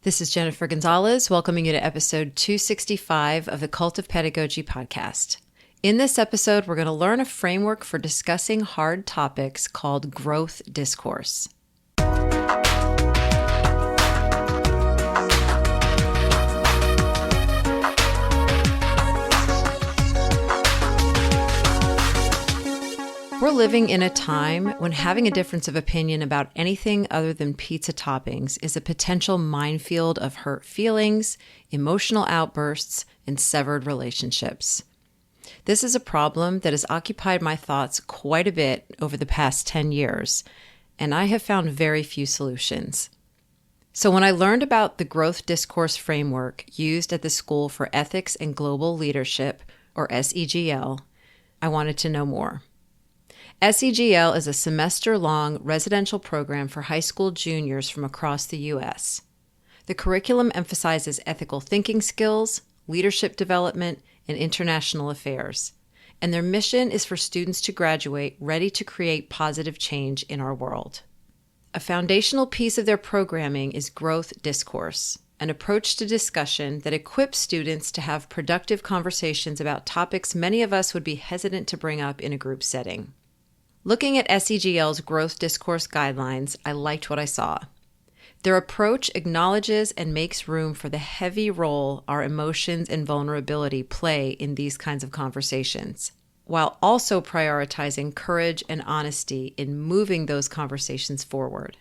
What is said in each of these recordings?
This is Jennifer Gonzalez, welcoming you to episode 265 of the Cult of Pedagogy podcast. In this episode, we're going to learn a framework for discussing hard topics called growth discourse. We're living in a time when having a difference of opinion about anything other than pizza toppings is a potential minefield of hurt feelings, emotional outbursts, and severed relationships. This is a problem that has occupied my thoughts quite a bit over the past 10 years, and I have found very few solutions. So when I learned about the growth discourse framework used at the School for Ethics and Global Leadership, or SEGL, I wanted to know more. SEGL is a semester-long residential program for high school juniors from across the U.S. The curriculum emphasizes ethical thinking skills, leadership development, and international affairs, and their mission is for students to graduate ready to create positive change in our world. A foundational piece of their programming is growth discourse, an approach to discussion that equips students to have productive conversations about topics many of us would be hesitant to bring up in a group setting. Looking at SEGL's growth discourse guidelines, I liked what I saw. Their approach acknowledges and makes room for the heavy role our emotions and vulnerability play in these kinds of conversations, while also prioritizing courage and honesty in moving those conversations forward.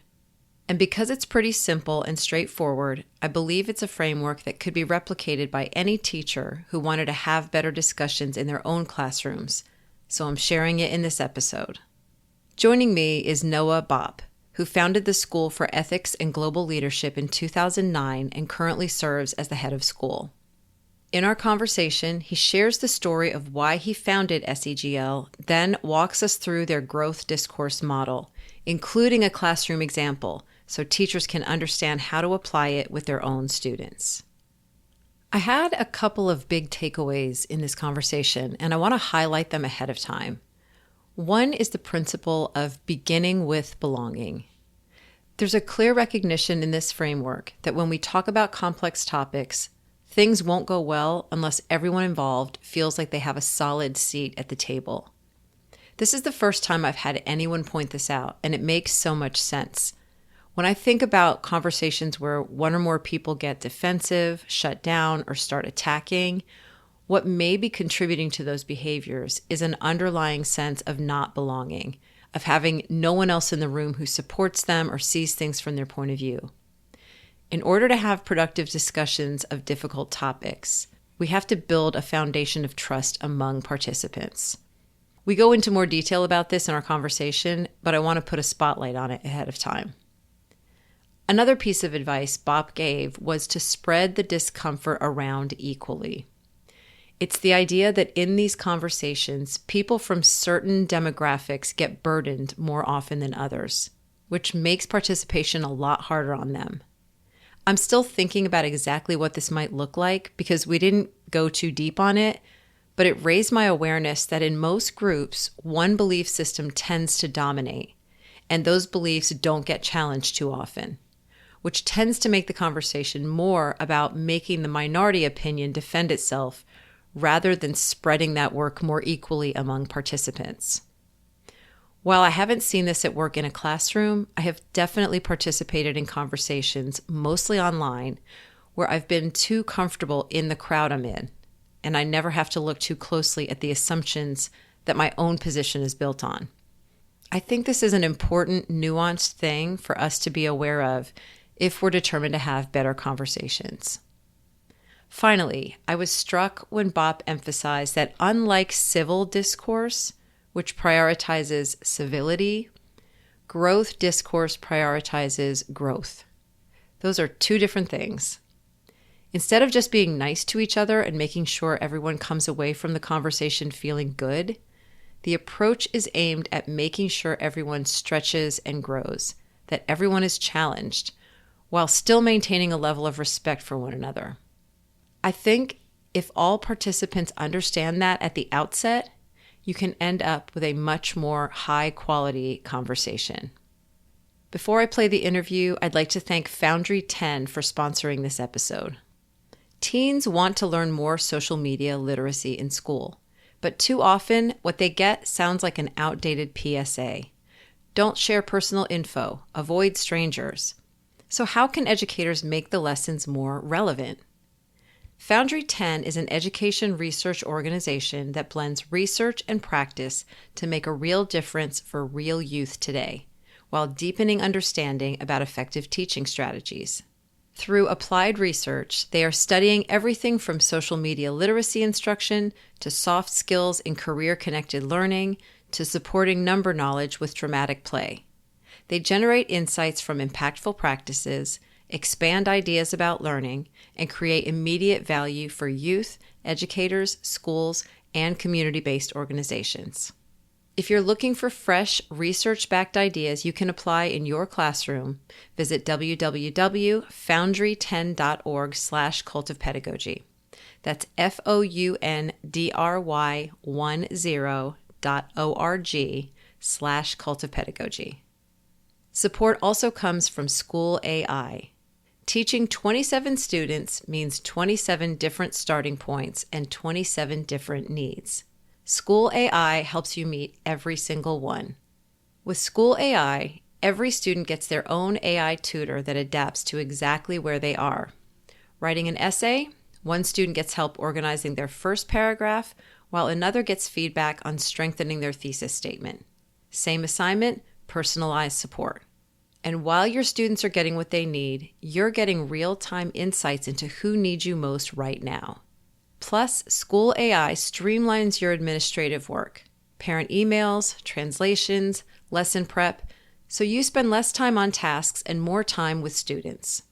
And because it's pretty simple and straightforward, I believe it's a framework that could be replicated by any teacher who wanted to have better discussions in their own classrooms, so I'm sharing it in this episode. Joining me is Noah Bopp, who founded the School for Ethics and Global Leadership in 2009 and currently serves as the head of school. In our conversation, he shares the story of why he founded SEGL, then walks us through their growth discourse model, including a classroom example, so teachers can understand how to apply it with their own students. I had a couple of big takeaways in this conversation, and I want to highlight them ahead of time. One is the principle of beginning with belonging. There's a clear recognition in this framework that when we talk about complex topics, things won't go well unless everyone involved feels like they have a solid seat at the table. This is the first time I've had anyone point this out, and it makes so much sense. When I think about conversations where one or more people get defensive, shut down, or start attacking, what may be contributing to those behaviors is an underlying sense of not belonging, of having no one else in the room who supports them or sees things from their point of view. In order to have productive discussions of difficult topics, we have to build a foundation of trust among participants. We go into more detail about this in our conversation, but I want to put a spotlight on it ahead of time. Another piece of advice Bopp gave was to spread the discomfort around equally. It's the idea that in these conversations, people from certain demographics get burdened more often than others, which makes participation a lot harder on them. I'm still thinking about exactly what this might look like because we didn't go too deep on it, but it raised my awareness that in most groups, one belief system tends to dominate, and those beliefs don't get challenged too often, which tends to make the conversation more about making the minority opinion defend itself rather than spreading that work more equally among participants. While I haven't seen this at work in a classroom, I have definitely participated in conversations, mostly online, where I've been too comfortable in the crowd I'm in, and I never have to look too closely at the assumptions that my own position is built on. I think this is an important, nuanced thing for us to be aware of if we're determined to have better conversations. Finally, I was struck when Bopp emphasized that unlike civil discourse, which prioritizes civility, growth discourse prioritizes growth. Those are two different things. Instead of just being nice to each other and making sure everyone comes away from the conversation feeling good, the approach is aimed at making sure everyone stretches and grows, that everyone is challenged, while still maintaining a level of respect for one another. I think if all participants understand that at the outset, you can end up with a much more high-quality conversation. Before I play the interview, I'd like to thank Foundry 10 for sponsoring this episode. Teens want to learn more social media literacy in school, but too often what they get sounds like an outdated PSA. Don't share personal info. Avoid strangers. So how can educators make the lessons more relevant? Foundry 10 is an education research organization that blends research and practice to make a real difference for real youth today, while deepening understanding about effective teaching strategies. Through applied research, they are studying everything from social media literacy instruction to soft skills in career-connected learning to supporting number knowledge with dramatic play. They generate insights from impactful practices, expand ideas about learning, and create immediate value for youth, educators, schools, and community-based organizations. If you're looking for fresh, research-backed ideas you can apply in your classroom, visit www.foundry10.org/cult of pedagogy. That's foundry10.org/cult of pedagogy. Support also comes from School AI. Teaching 27 students means 27 different starting points and 27 different needs. School AI helps you meet every single one. With School AI, every student gets their own AI tutor that adapts to exactly where they are. Writing an essay, one student gets help organizing their first paragraph, while another gets feedback on strengthening their thesis statement. Same assignment, personalized support. And while your students are getting what they need, you're getting real-time insights into who needs you most right now. Plus, School AI streamlines your administrative work, parent emails, translations, lesson prep, so you spend less time on tasks and more time with students.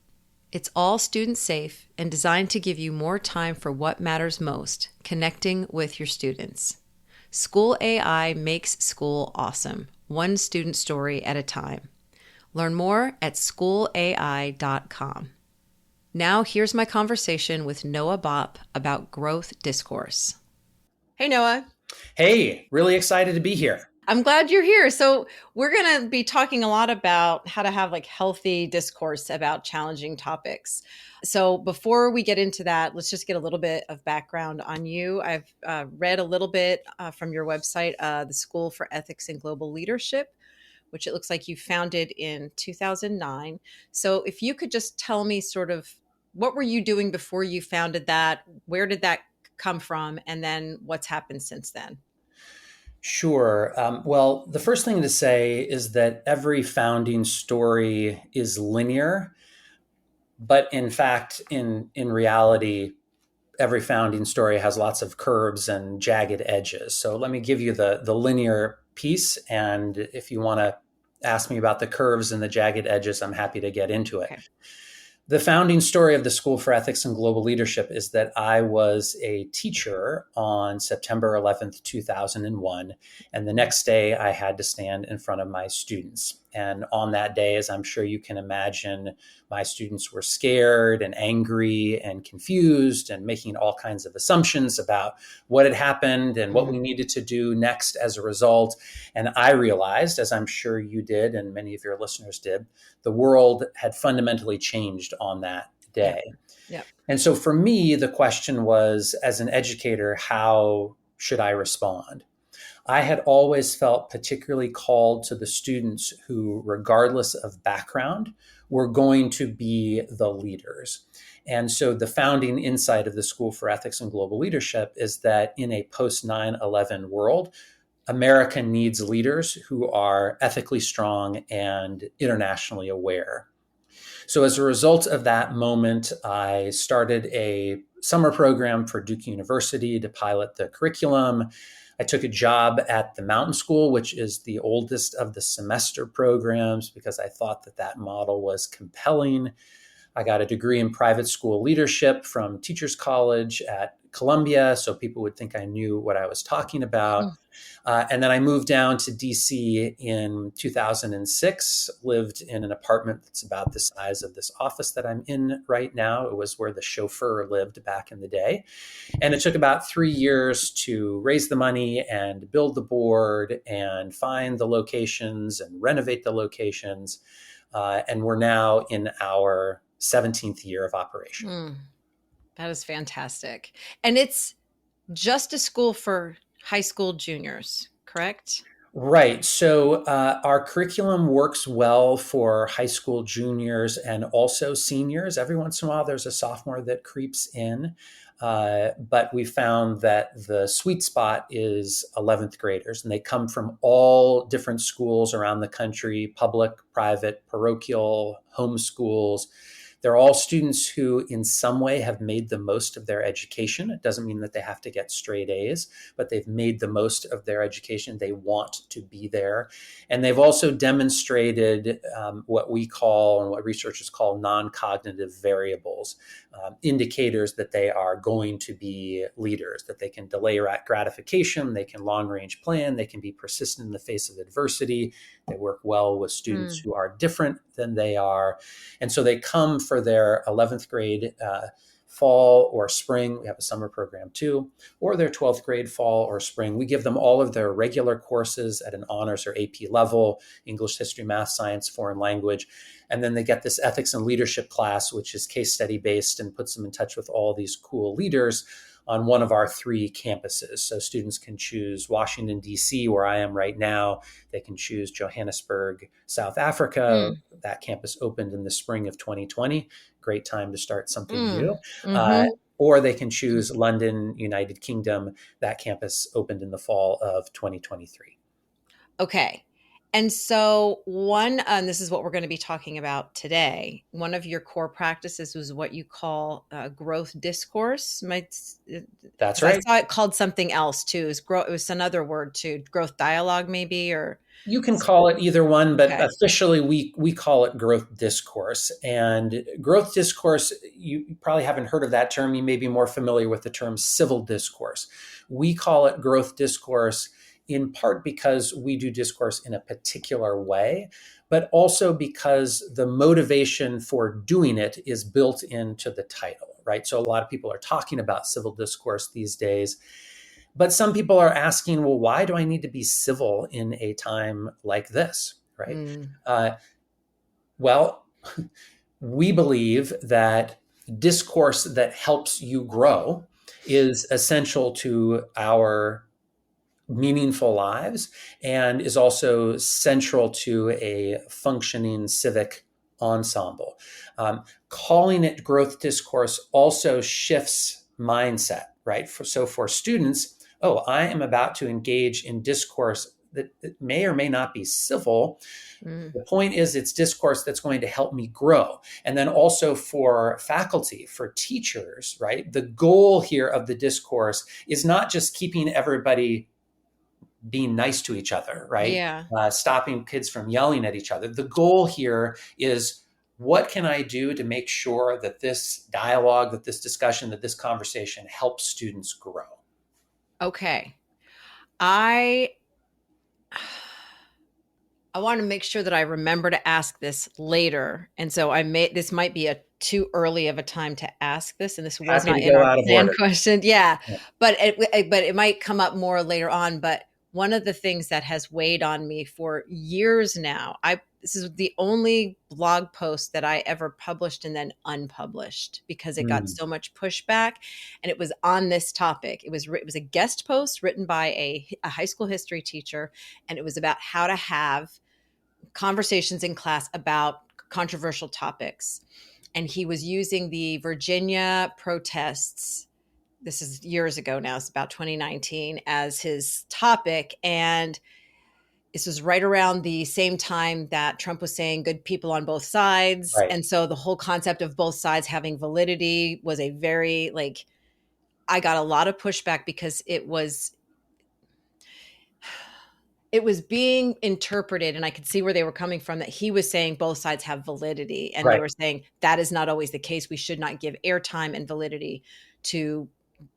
It's all student safe and designed to give you more time for what matters most, connecting with your students. School AI makes school awesome, one student story at a time. Learn more at schoolai.com. Now here's my conversation with Noah Bopp about growth discourse. Hey, Noah. Hey, really excited to be here. I'm glad you're here. So we're going to be talking a lot about how to have healthy discourse about challenging topics. So before we get into that, let's just get a little bit of background on you. I've read a little bit from your website, the School for Ethics and Global Leadership, which it looks like you founded in 2009. So if you could just tell me sort of what were you doing before you founded that? Where did that come from? And then what's happened since then? Sure. Well, the first thing to say is that every founding story is linear, but in fact, in reality, every founding story has lots of curves and jagged edges. So let me give you the linear piece, and if you want to ask me about the curves and the jagged edges, I'm happy to get into it. Okay. The founding story of the School for Ethics and Global Leadership is that I was a teacher on September 11th, 2001. And the next day I had to stand in front of my students. And on that day, as I'm sure you can imagine, my students were scared and angry and confused and making all kinds of assumptions about what had happened and what we needed to do next as a result. And I realized, as I'm sure you did and many of your listeners did, the world had fundamentally changed on that day. Yep. And so for me, the question was, as an educator, how should I respond? I had always felt particularly called to the students who, regardless of background, were going to be the leaders. And so the founding insight of the School for Ethics and Global Leadership is that in a post 9/11 world, America needs leaders who are ethically strong and internationally aware. So as a result of that moment, I started a summer program for Duke University to pilot the curriculum. I took a job at the Mountain School, which is the oldest of the semester programs, because I thought that model was compelling. I got a degree in private school leadership from Teachers College at Columbia, so people would think I knew what I was talking about. And then I moved down to DC in 2006, lived in an apartment that's about the size of this office that I'm in right now. It was where the chauffeur lived back in the day. And it took about 3 years to raise the money and build the board and find the locations and renovate the locations. And we're now in our 17th year of operation. That is fantastic. And it's just a school for high school juniors, correct? Right. So our curriculum works well for high school juniors and also seniors. Every once in a while, there's a sophomore that creeps in. But we found that the sweet spot is 11th graders, and they come from all different schools around the country, public, private, parochial, home schools. They're all students who, in some way, have made the most of their education. It doesn't mean that they have to get straight A's, but they've made the most of their education. They want to be there. And they've also demonstrated what we call and what researchers call non-cognitive variables, indicators that they are going to be leaders, that they can delay gratification, they can long-range plan, they can be persistent in the face of adversity. They work well with students who are different than they are. And so they come for their 11th grade fall or spring. We have a summer program too, or their 12th grade fall or spring. We give them all of their regular courses at an honors or AP level, English, history, math, science, foreign language. And then they get this ethics and leadership class, which is case study based and puts them in touch with all these cool leaders on one of our 3 campuses. So students can choose Washington, D.C., where I am right now. They can choose Johannesburg, South Africa. That campus opened in the spring of 2020. Great time to start something new. Or they can choose London, United Kingdom. That campus opened in the fall of 2023. Okay. And so this is what we're going to be talking about today. One of your core practices was what you call growth discourse. That's right. I saw it called something else too. It was another word too, growth dialogue maybe, or you can call it either one, but okay. Officially we call it growth discourse. And growth discourse, you probably haven't heard of that term. You may be more familiar with the term civil discourse. We call it growth discourse in part because we do discourse in a particular way, but also because the motivation for doing it is built into the title, right? So a lot of people are talking about civil discourse these days. But some people are asking, well, why do I need to be civil in a time like this, right? Well, we believe that discourse that helps you grow is essential to our meaningful lives and is also central to a functioning civic ensemble. Calling it growth discourse also shifts mindset, right? So for students, I am about to engage in discourse that may or may not be civil. The point is it's discourse that's going to help me grow. And then also for faculty, for teachers, right? The goal here of the discourse is not just keeping everybody being nice to each other, right? Yeah. Stopping kids from yelling at each other. The goal here is, what can I do to make sure that this dialogue, that this discussion, that this conversation helps students grow? Okay. I want to make sure that I remember to ask this later. And so this might be too early of a time to ask this. And this was not in our planned question. Yeah. But it might come up more later on. But one of the things that has weighed on me for years now, this is the only blog post that I ever published and then unpublished because it got so much pushback, and it was on this topic. It was a guest post written by a high school history teacher, and it was about how to have conversations in class about controversial topics. And he was using the Virginia protests. This is years ago now. It's about 2019 as his topic. And this was right around the same time that Trump was saying good people on both sides. Right. And so the whole concept of both sides having validity was a very, I got a lot of pushback because it was being interpreted, and I could see where they were coming from, that he was saying both sides have validity. And They were saying that is not always the case. We should not give airtime and validity to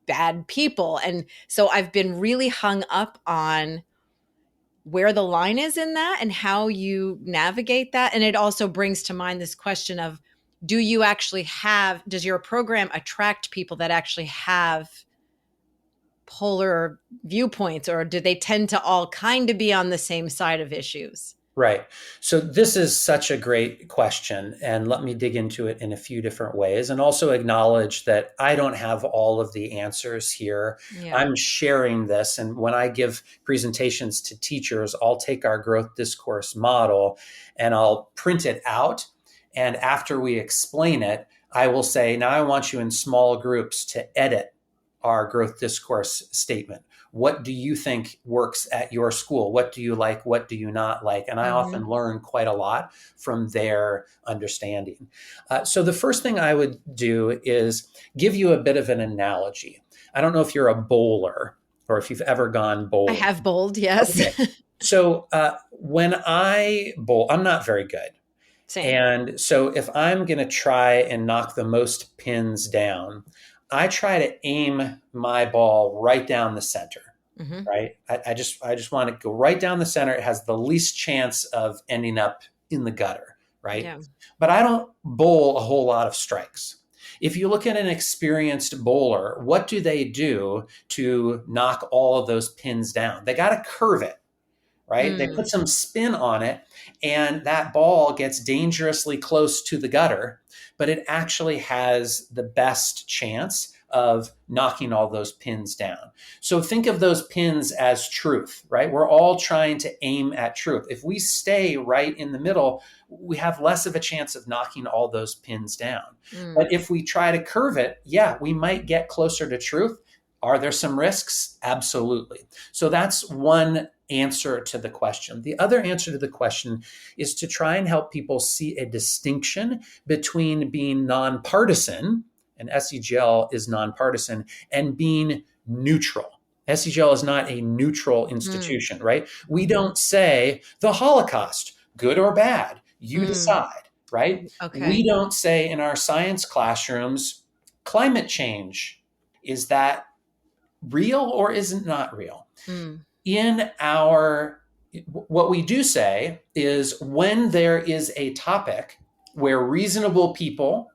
bad people. And so I've been really hung up on where the line is in that and how you navigate that. And it also brings to mind this question of, does your program attract people that actually have polar viewpoints, or do they tend to all kind of be on the same side of issues? Right. So this is such a great question, and let me dig into it in a few different ways and also acknowledge that I don't have all of the answers here. Yeah. I'm sharing this, and when I give presentations to teachers, I'll take our growth discourse model and I'll print it out. And after we explain it, I will say, now I want you in small groups to edit our growth discourse statement. What do you think works at your school? What do you like? What do you not like? And I often learn quite a lot from their understanding. So the first thing I would do is give you a bit of an analogy. I don't know if you're a bowler or if you've ever gone I bowling. have bowled, yes. Okay. So when I bowl, I'm not very good. Same. And so if I'm going to try and knock the most pins down, I try to aim my ball right down the center, right? I just want to go right down the center. It has the least chance of ending up in the gutter, right? Yeah. But I don't bowl a whole lot of strikes. If you look at an experienced bowler, what do they do to knock all of those pins down? They got to curve it, right? They put some spin on it, and that ball gets dangerously close to the gutter, but it actually has the best chance of knocking all those pins down. So think of those pins as truth, right? We're all trying to aim at truth. If we stay right in the middle, we have less of a chance of knocking all those pins down. But if we try to curve it, yeah, we might get closer to truth. Are there some risks? Absolutely. So that's one answer to the question. The other answer to the question is to try and help people see a distinction between being nonpartisan, and SEGL is nonpartisan, and being neutral. SEGL is not a neutral institution, right? We don't say the Holocaust, good or bad, you decide, right? Okay. We don't say in our science classrooms, climate change, is that real or is it not real? What we do say is when there is a topic where reasonable people,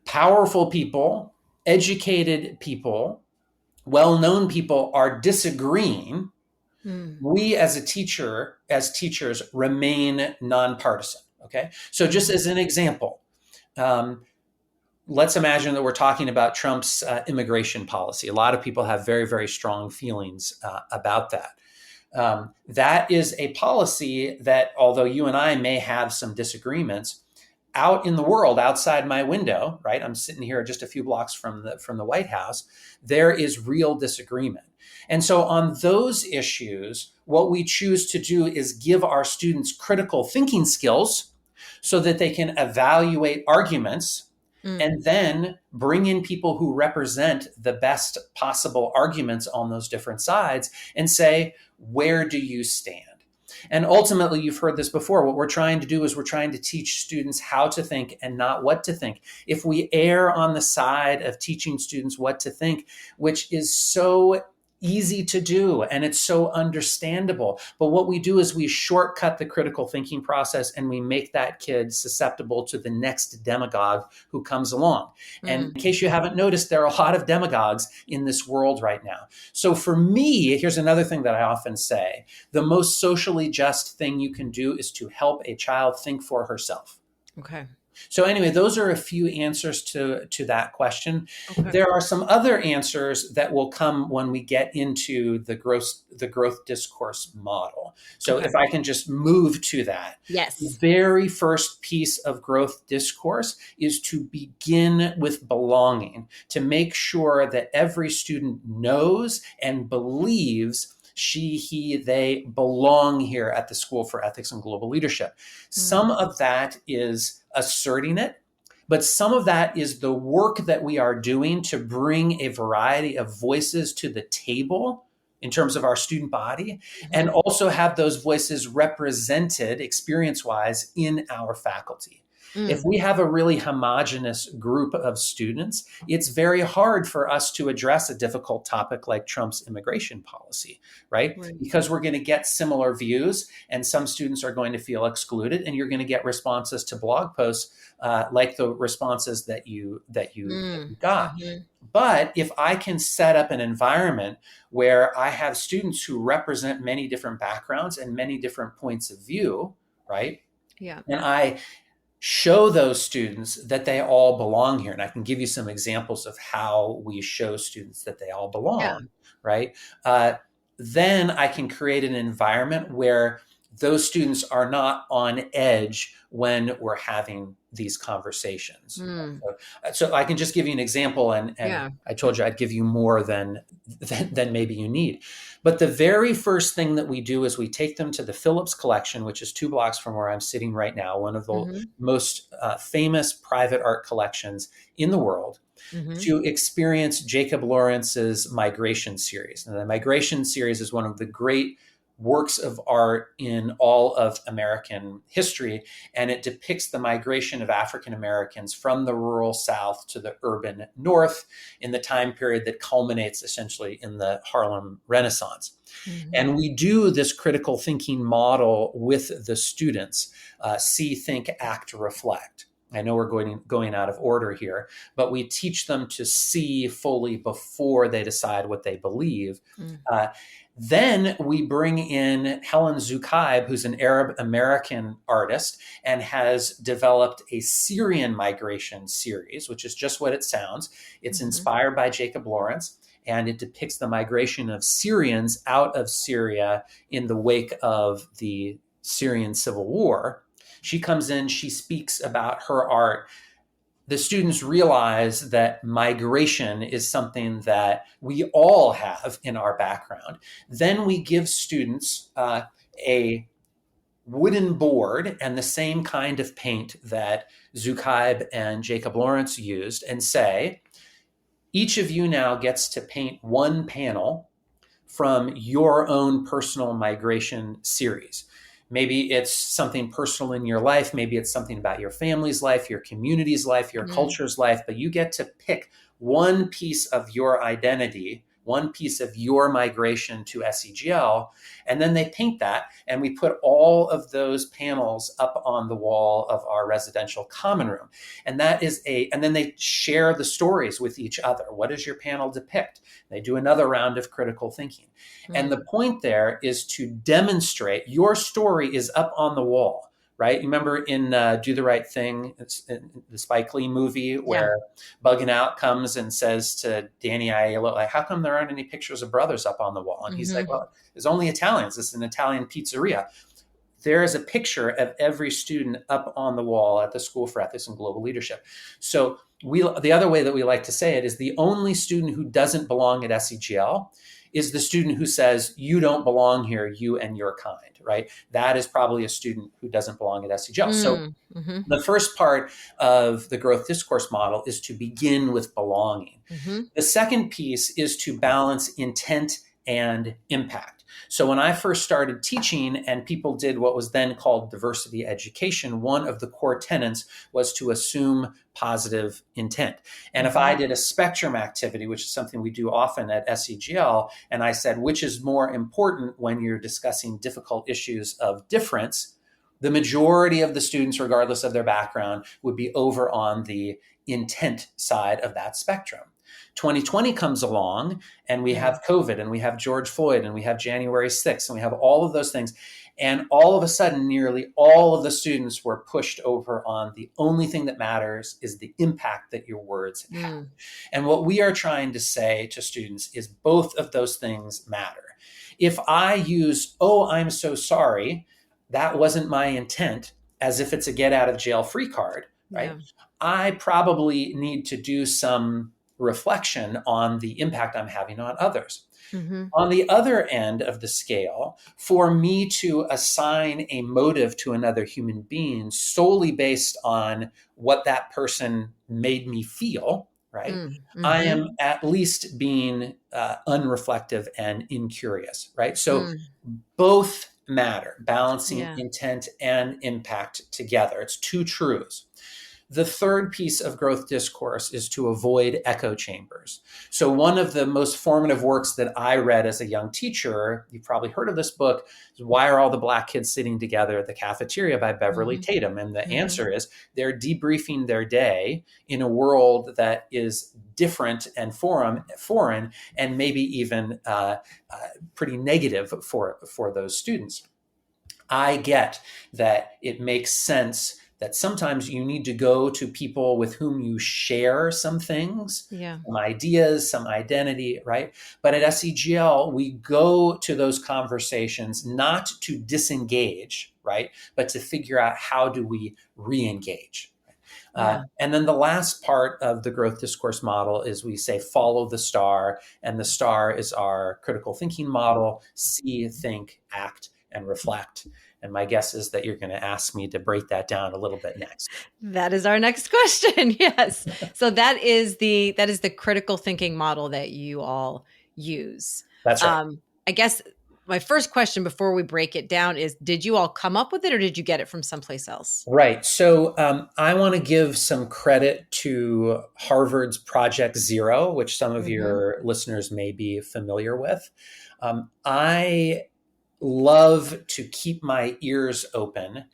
powerful people, educated people, well-known people are disagreeing, we as teachers remain nonpartisan. Okay. So just as an example, let's imagine that we're talking about Trump's immigration policy. A lot of people have very, very strong feelings about that. That is a policy that, although you and I may have some disagreements, out in the world, outside my window, right? I'm sitting here just a few blocks from the White House. There is real disagreement. And so on those issues, what we choose to do is give our students critical thinking skills so that they can evaluate arguments and then bring in people who represent the best possible arguments on those different sides and say, where do you stand? And ultimately, you've heard this before. What we're trying to do is we're trying to teach students how to think and not what to think. If we err on the side of teaching students what to think, which is so easy to do and it's so understandable, but what we do is we shortcut the critical thinking process and we make that kid susceptible to the next demagogue who comes along. And in case you haven't noticed, there are a lot of demagogues in this world right now. So for me, here's another thing that I often say: the most socially just thing you can do is to help a child think for herself. Okay. So anyway, those are a few answers to that question. Okay. There are some other answers that will come when we get into the growth discourse model. So if I can just move to that. Yes. The very first piece of growth discourse is to begin with belonging, to make sure that every student knows and believes she, he, they belong here at the School for Ethics and Global Leadership. Some of that is asserting it, but some of that is the work that we are doing to bring a variety of voices to the table in terms of our student body, and also have those voices represented experience-wise in our faculty. If Mm. we have a really homogenous group of students, it's very hard for us to address a difficult topic like Trump's immigration policy, right? Right. Because we're going to get similar views, and some students are going to feel excluded, and you're going to get responses to blog posts like the responses that you got. Mm-hmm. But if I can set up an environment where I have students who represent many different backgrounds and many different points of view, right? Yeah. And I show those students that they all belong here. And I can give you some examples of how we show students that they all Yeah. belong, right? Uh, then I can create an environment where those students are not on edge when we're having these conversations. Mm. So I can just give you an example, and Yeah. I told you I'd give you more than maybe you need. But the very first thing that we do is we take them to the Phillips Collection, which is 2 blocks from where I'm sitting right now, one of the Mm-hmm. most famous private art collections in the world, Mm-hmm. to experience Jacob Lawrence's Migration series. And the Migration series is one of the great works of art in all of American history, and it depicts the migration of African Americans from the rural South to the urban North in the time period that culminates essentially in the Harlem Renaissance. Mm-hmm. And we do this critical thinking model with the students: see, think, act, reflect. I know we're going out of order here, but we teach them to see fully before they decide what they believe. Mm. Then we bring in Helen Zukaib, who's an Arab American artist and has developed a Syrian migration series, which is just what it sounds. It's Mm-hmm. inspired by Jacob Lawrence, and it depicts the migration of Syrians out of Syria in the wake of the Syrian civil war. She comes in, she speaks about her art. The students realize that migration is something that we all have in our background. Then we give students a wooden board and the same kind of paint that Zukaib and Jacob Lawrence used, and say, each of you now gets to paint one panel from your own personal migration series. Maybe it's something personal in your life. Maybe it's something about your family's life, your community's life, your culture's life, but you get to pick one piece of your identity, one piece of your migration to SEGL, and then they paint that, and we put all of those panels up on the wall of our residential common room. And then they share the stories with each other. What does your panel depict? They do another round of critical thinking. And the point there is to demonstrate your story is up on the wall, right? You remember in Do the Right Thing, it's in the Spike Lee movie, where Bugging Out comes and says to Danny Aiello, like, how come there aren't any pictures of brothers up on the wall? And he's like, well, there's only Italians. It's an Italian pizzeria. There is a picture of every student up on the wall at the School for Ethics and Global Leadership. So the other way that we like to say it is the only student who doesn't belong at SEGL is the student who says, you don't belong here, you and your kind, right? That is probably a student who doesn't belong at SEGL. So the first part of the growth discourse model is to begin with belonging. The second piece is to balance intent and impact. So when I first started teaching and people did what was then called diversity education, one of the core tenets was to assume positive intent. And if I did a spectrum activity, which is something we do often at SEGL, and I said, which is more important when you're discussing difficult issues of difference, the majority of the students, regardless of their background, would be over on the intent side of that spectrum. 2020 comes along and we have COVID and we have George Floyd and we have January 6th and we have all of those things. And all of a sudden, nearly all of the students were pushed over on the only thing that matters is the impact that your words have. And what we are trying to say to students is both of those things matter. If I use, oh, I'm so sorry, that wasn't my intent, as if it's a get out of jail free card, right? Yeah. I probably need to do some reflection on the impact I'm having on others. On the other end of the scale, for me to assign a motive to another human being solely based on what that person made me feel, right? I am at least being unreflective and incurious, right? So both matter, balancing Yeah. intent and impact together. It's two truths. The third piece of growth discourse is to avoid echo chambers. So, one of the most formative works that I read as a young teacher, you've probably heard of this book, is Why Are All the Black Kids Sitting Together at the Cafeteria by Beverly Hmm. Tatum. And the Hmm. answer is they're debriefing their day in a world that is different and foreign, and maybe even pretty negative for those students. I get that it makes sense that sometimes you need to go to people with whom you share some things, Yeah. some ideas, some identity, right? But at SEGL, we go to those conversations not to disengage, right? But to figure out how do we re-engage. Yeah. And then the last part of the growth discourse model is we say follow the star, and the star is our critical thinking model: see, think, act, and reflect. And my guess is that you're going to ask me to break that down a little bit next. That is our next question. Yes. So that is the critical thinking model that you all use. That's right. I guess my first question before we break it down is, did you all come up with it or did you get it from someplace else? Right. So I want to give some credit to Harvard's Project Zero, which some of Mm-hmm. your listeners may be familiar with. I love to keep my ears open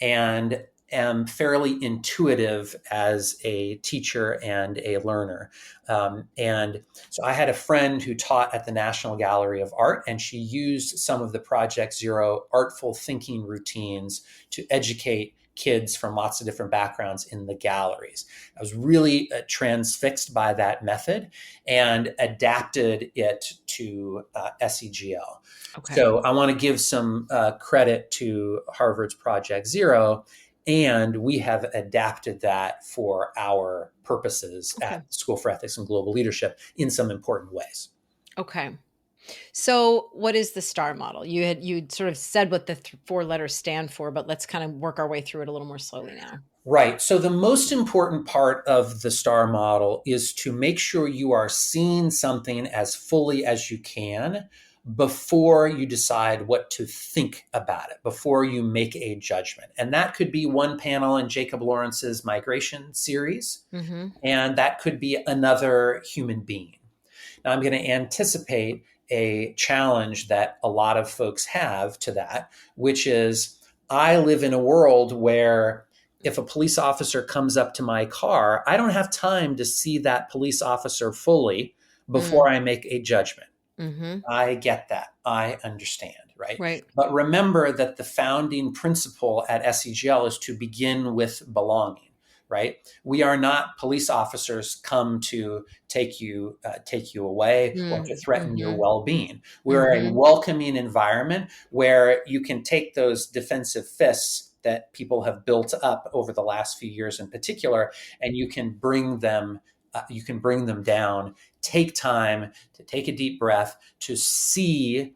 and am fairly intuitive as a teacher and a learner. And so I had a friend who taught at the National Gallery of Art, and she used some of the Project Zero artful thinking routines to educate kids from lots of different backgrounds in the galleries. I was really transfixed by that method and adapted it to SEGL. Okay. So I want to give some credit to Harvard's Project Zero, and we have adapted that for our purposes Okay. at School for Ethics and Global Leadership in some important ways. Okay. So what is the STAR model? You sort of said what the four letters stand for, but let's kind of work our way through it a little more slowly now. Right. So the most important part of the STAR model is to make sure you are seeing something as fully as you can before you decide what to think about it, before you make a judgment. And that could be one panel in Jacob Lawrence's migration series, Mm-hmm. and that could be another human being. Now, I'm going to anticipate a challenge that a lot of folks have to that, which is I live in a world where if a police officer comes up to my car, I don't have time to see that police officer fully before I make a judgment. Mm-hmm. I get that. I understand, right? Right. But remember that the founding principle at SEGL is to begin with belonging, right? We are not police officers come to take you away or to threaten your Mm-hmm. well-being. We're a Mm-hmm. welcoming environment where you can take those defensive fists that people have built up over the last few years in particular, and you can bring them down. Take time to take a deep breath, to see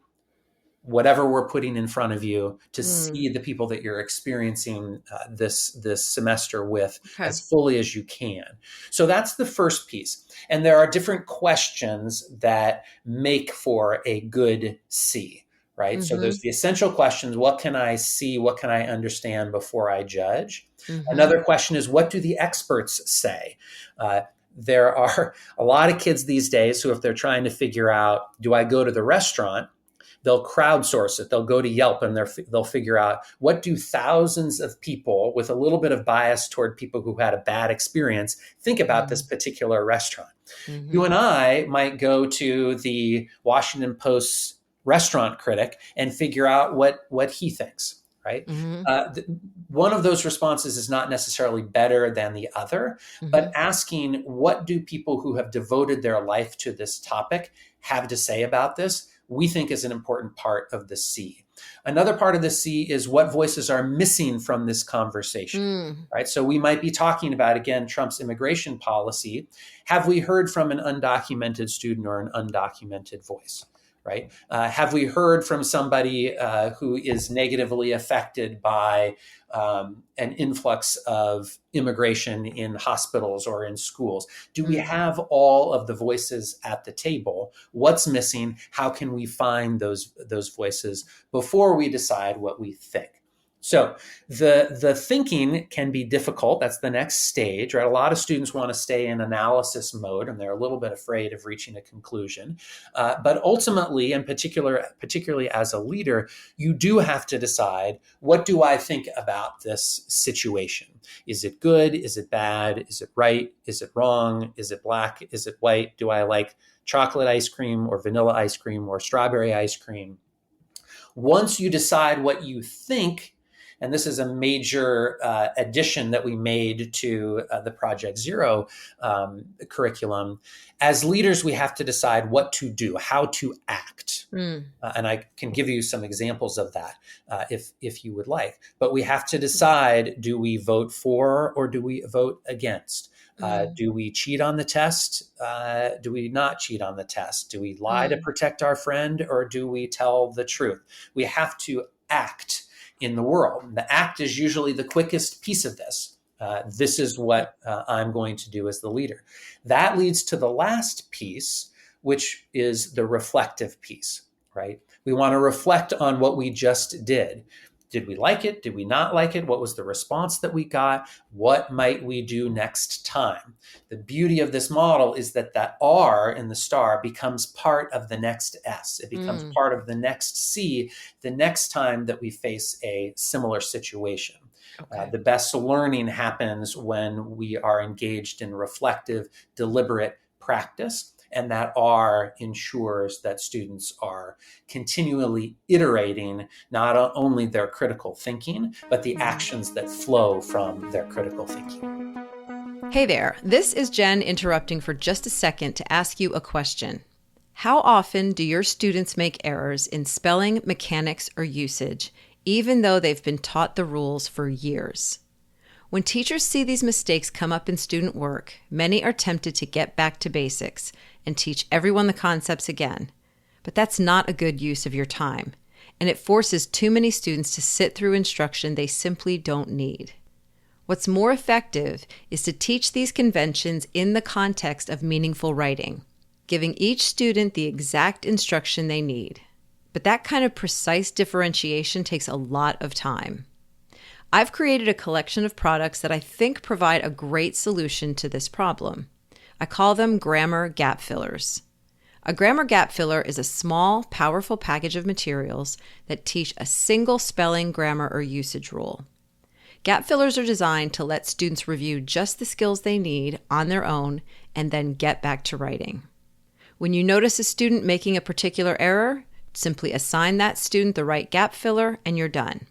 whatever we're putting in front of you, to see the people that you're experiencing this semester with Okay. as fully as you can. So that's the first piece. And there are different questions that make for a good see, right? So there's the essential questions: what can I see? What can I understand before I judge? Mm-hmm. Another question is, what do the experts say? There are a lot of kids these days who, if they're trying to figure out, do I go to the restaurant? They'll crowdsource it. They'll go to Yelp and they'll figure out, what do thousands of people with a little bit of bias toward people who had a bad experience think about this particular restaurant? Mm-hmm. You and I might go to the Washington Post's restaurant critic and figure out what he thinks, right? Mm-hmm. One of those responses is not necessarily better than the other, but asking, what do people who have devoted their life to this topic have to say about this, we think is an important part of the C. Another part of the C is what voices are missing from this conversation, right? So we might be talking about, again, Trump's immigration policy. Have we heard from an undocumented student or an undocumented voice, right? Have we heard from somebody who is negatively affected by an influx of immigration in hospitals or in schools? Do we have all of the voices at the table? What's missing? How can we find those voices before we decide what we think? So the thinking can be difficult. That's the next stage, right? A lot of students want to stay in analysis mode, and they're a little bit afraid of reaching a conclusion. But ultimately, and particularly as a leader, you do have to decide, what do I think about this situation? Is it good? Is it bad? Is it right? Is it wrong? Is it black? Is it white? Do I like chocolate ice cream or vanilla ice cream or strawberry ice cream? Once you decide what you think, and this is a major addition that we made to the Project Zero curriculum, as leaders, we have to decide what to do, how to act. And I can give you some examples of that if you would like. But we have to decide, do we vote for or do we vote against? Do we cheat on the test? Do we not cheat on the test? Do we lie to protect our friend, or do we tell the truth? We have to act in the world. The act is usually the quickest piece of this. This is what I'm going to do as the leader. That leads to the last piece, which is the reflective piece, right? We want to reflect on what we just did. Did we like it? Did we not like it? What was the response that we got? What might we do next time? The beauty of this model is that that R in the star becomes part of the next S. It becomes part of the next C the next time that we face a similar situation. Okay. The best learning happens when we are engaged in reflective, deliberate practice. And that R ensures that students are continually iterating not only their critical thinking, but the actions that flow from their critical thinking. Hey there, this is Jen interrupting for just a second to ask you a question. How often do your students make errors in spelling, mechanics, or usage, even though they've been taught the rules for years? When teachers see these mistakes come up in student work, many are tempted to get back to basics and teach everyone the concepts again. But that's not a good use of your time, and it forces too many students to sit through instruction they simply don't need. What's more effective is to teach these conventions in the context of meaningful writing, giving each student the exact instruction they need. But that kind of precise differentiation takes a lot of time. I've created a collection of products that I think provide a great solution to this problem. I call them grammar gap fillers. A grammar gap filler is a small, powerful package of materials that teach a single spelling, grammar, or usage rule. Gap fillers are designed to let students review just the skills they need on their own and then get back to writing. When you notice a student making a particular error, simply assign that student the right gap filler and you're done.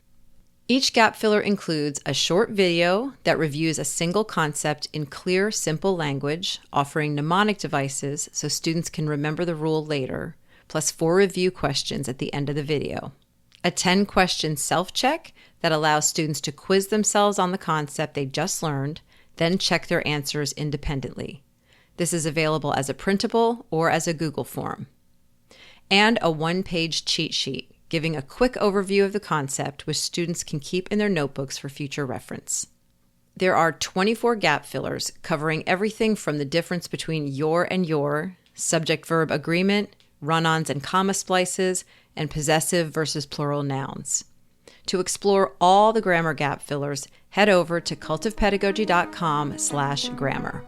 Each gap filler includes a short video that reviews a single concept in clear, simple language, offering mnemonic devices so students can remember the rule later, plus 4 review questions at the end of the video. A 10-question self-check that allows students to quiz themselves on the concept they just learned, then check their answers independently. This is available as a printable or as a Google form. And a 1-page cheat sheet, giving a quick overview of the concept which students can keep in their notebooks for future reference. There are 24 gap fillers covering everything from the difference between your and your, subject-verb agreement, run-ons and comma splices, and possessive versus plural nouns. To explore all the grammar gap fillers, head over to cultivepedagogy.com/grammar.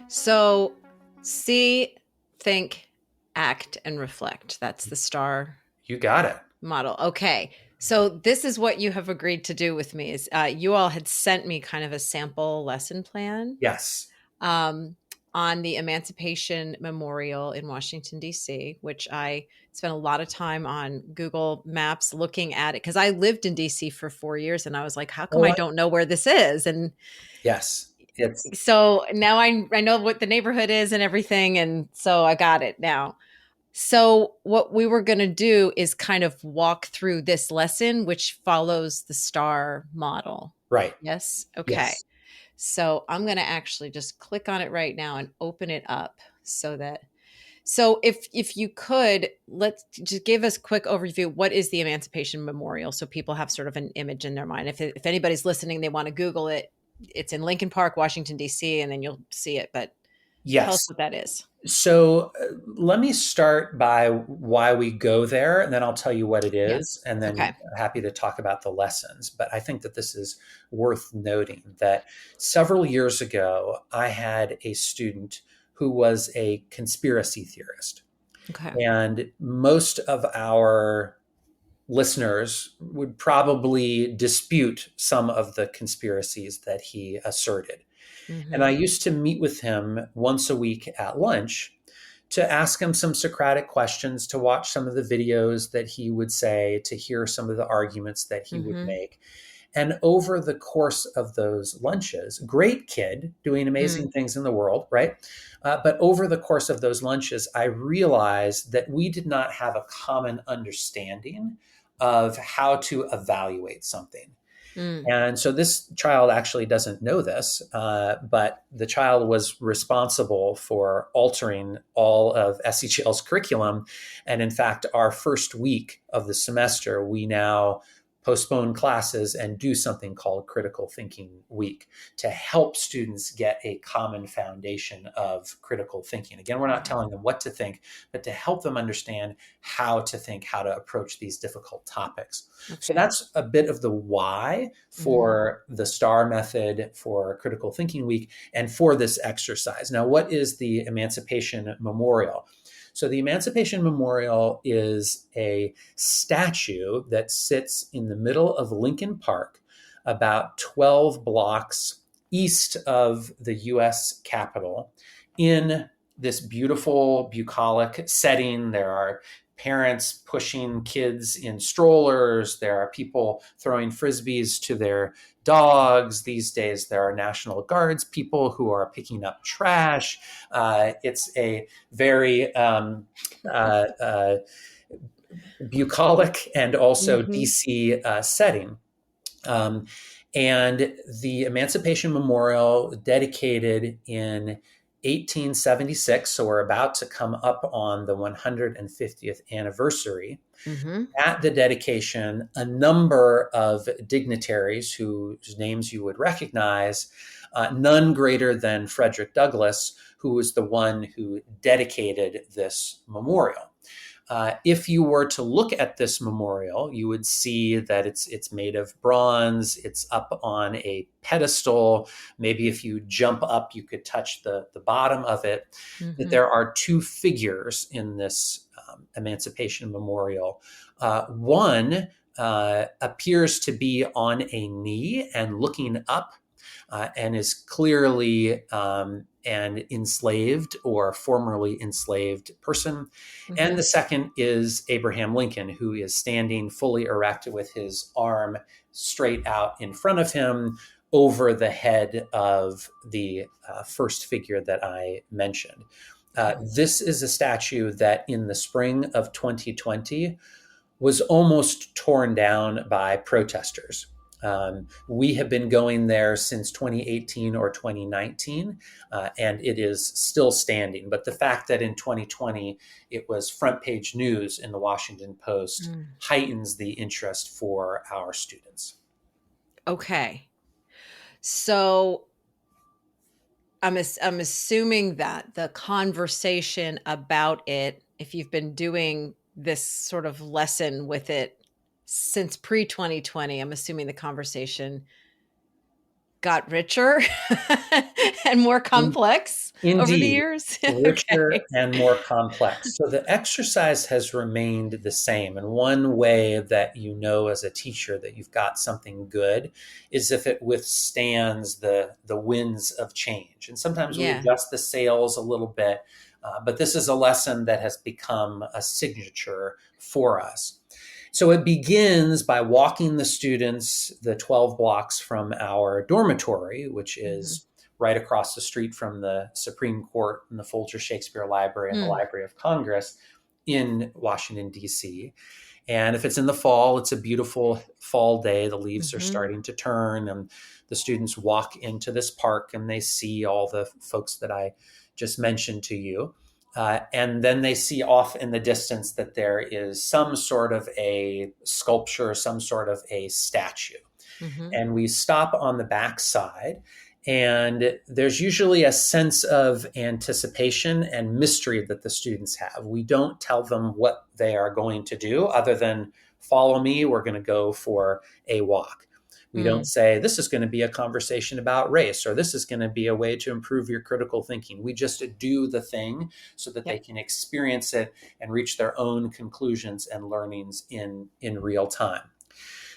So, see, think, act, and reflect. That's the STAR. You got it. Model. Okay. So this is what you have agreed to do with me. Is you all had sent me kind of a sample lesson plan. Yes. On the Emancipation Memorial in Washington, D.C., which I spent a lot of time on Google Maps looking at it because I lived in D.C. for 4 years and I was like, how come I don't know where this is? And yes. So now I know what the neighborhood is and everything. And so I got it now. So what we were going to do is kind of walk through this lesson, which follows the STAR model. Right. Yes. Okay. Yes. So I'm going to actually just click on it right now and open it up so that So if you could, let's just give us a quick overview. What is the Emancipation Memorial? So people have sort of an image in their mind. If anybody's listening, they want to Google it. It's in Lincoln Park, Washington, D.C., and then you'll see it. But tell us Yes. what that is. So let me start by why we go there, and then I'll tell you what it Yeah. is, and then Okay. happy to talk about the lessons. But I think that this is worth noting that several years ago, I had a student who was a conspiracy theorist. Okay. And most of our listeners would probably dispute some of the conspiracies that he asserted. And Mm-hmm. I used to meet with him once a week at lunch to ask him some Socratic questions, to watch some of the videos that he would say, to hear some of the arguments that he would Mm-hmm. make. And over the course of those lunches, great kid doing amazing things in the world, right? But over the course of those lunches, I realized that we did not have a common understanding of how to evaluate something. Mm. And so this child actually doesn't know this, but the child was responsible for altering all of SEGL's curriculum. And in fact, our first week of the semester, we now postpone classes and do something called Critical Thinking Week to help students get a common foundation of critical thinking. Again, we're not telling them what to think, but to help them understand how to think, how to approach these difficult topics. So Okay. that's a bit of the why Mm-hmm. for the STAR method, for Critical Thinking Week, and for this exercise. Now, what is the Emancipation Memorial? So the Emancipation Memorial is a statue that sits in the middle of Lincoln Park, about 12 blocks east of the US Capitol, in this beautiful, bucolic setting. There are parents pushing kids in strollers. There are people throwing frisbees to their dogs. These days, there are National Guards people who are picking up trash. It's a very bucolic and also Mm-hmm. DC setting. Um, and the Emancipation Memorial, dedicated in 1876, so we're about to come up on the 150th anniversary. Mm-hmm. At the dedication, a number of dignitaries whose names you would recognize, none greater than Frederick Douglass, who was the one who dedicated this memorial. If you were to look at this memorial, you would see that it's made of bronze. It's up on a pedestal. Maybe if you jump up, you could touch the bottom of it. That Mm-hmm. there are two figures in this Emancipation Memorial. One appears to be on a knee and looking up, and is clearly an enslaved or formerly enslaved person. And Mm-hmm. the second is Abraham Lincoln, who is standing fully erect with his arm straight out in front of him over the head of the first figure that I mentioned. This is a statue that in the spring of 2020 was almost torn down by protesters. We have been going there since 2018 or 2019, and it is still standing. But the fact that in 2020 it was front page news in the Washington Post Mm. heightens the interest for our students. Okay. So I'm assuming that the conversation about it, if you've been doing this sort of lesson with it since pre 2020, I'm assuming the conversation got richer and more complex over the Indeed, years. richer Okay. and more complex. So the exercise has remained the same. And one way that you know as a teacher that you've got something good is if it withstands the winds of change. And sometimes we Yeah. adjust the sails a little bit, but this is a lesson that has become a signature for us. So it begins by walking the students the 12 blocks from our dormitory, which Mm-hmm. is right across the street from the Supreme Court and the Folger Shakespeare Library and the Mm. Library of Congress in Washington, D.C. And if it's in the fall, it's a beautiful fall day. The leaves are Mm-hmm. starting to turn, and the students walk into this park and they see all the folks that I just mentioned to you. And then they see off in the distance that there is some sort of a sculpture, some sort of a statue. Mm-hmm. And we stop on the backside. And there's usually a sense of anticipation and mystery that the students have. We don't tell them what they are going to do other than follow me, we're going to go for a walk. We don't say, this is going to be a conversation about race, or this is going to be a way to improve your critical thinking. We just do the thing so that they Yep. can experience it and reach their own conclusions and learnings in real time.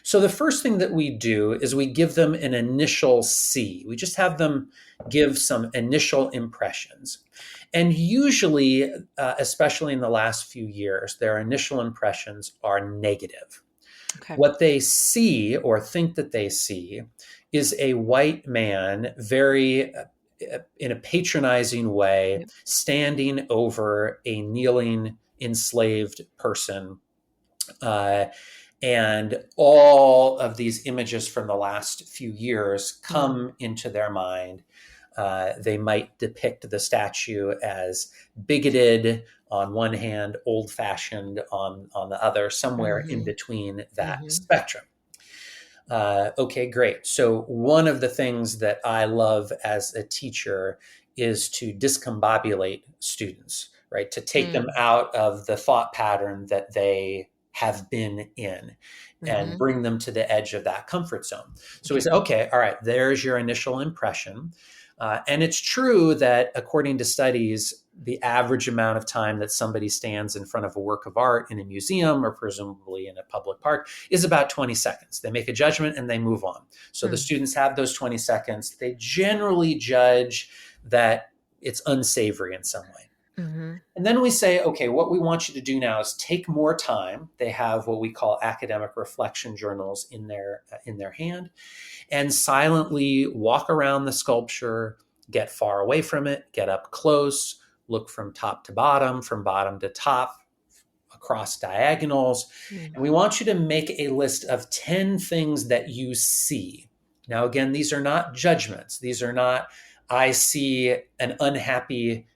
So the first thing that we do is we give them an initial see. We just have them give some initial impressions. And usually, especially in the last few years, their initial impressions are negative. Okay. What they see or think that they see is a white man very in a patronizing way, Yep. standing over a kneeling enslaved person. And all of these images from the last few years come into their mind. They might depict the statue as bigoted on one hand, old-fashioned on the other, somewhere in between that spectrum. Okay, great. So one of the things that I love as a teacher is to discombobulate students, right? To take them out of the thought pattern that they have been in and bring them to the edge of that comfort zone. So we say, okay, all right, there's your initial impression. And it's true that according to studies, the average amount of time that somebody stands in front of a work of art in a museum or presumably in a public park is about 20 seconds. They make a judgment and they move on. So the students have those 20 seconds. They generally judge that it's unsavory in some way. And then we say, okay, what we want you to do now is take more time. They have what we call academic reflection journals in their hand, and silently walk around the sculpture, get far away from it, get up close, look from top to bottom, from bottom to top, across diagonals. And we want you to make a list of 10 things that you see. Now, again, these are not judgments. These are not, I see an unhappy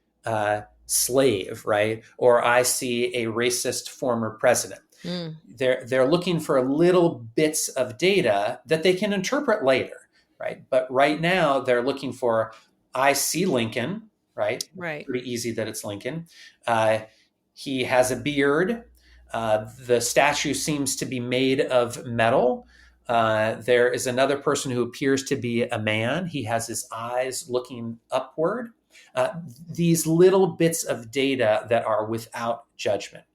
slave, right? Or I see a racist former president. They're looking for little bits of data that they can interpret later, right? But right now they're looking for, I see Lincoln, right? Right. Pretty easy that it's Lincoln. He has a beard. The statue seems to be made of metal. There is another person who appears to be a man. He has his eyes looking upward. These little bits of data that are without judgment.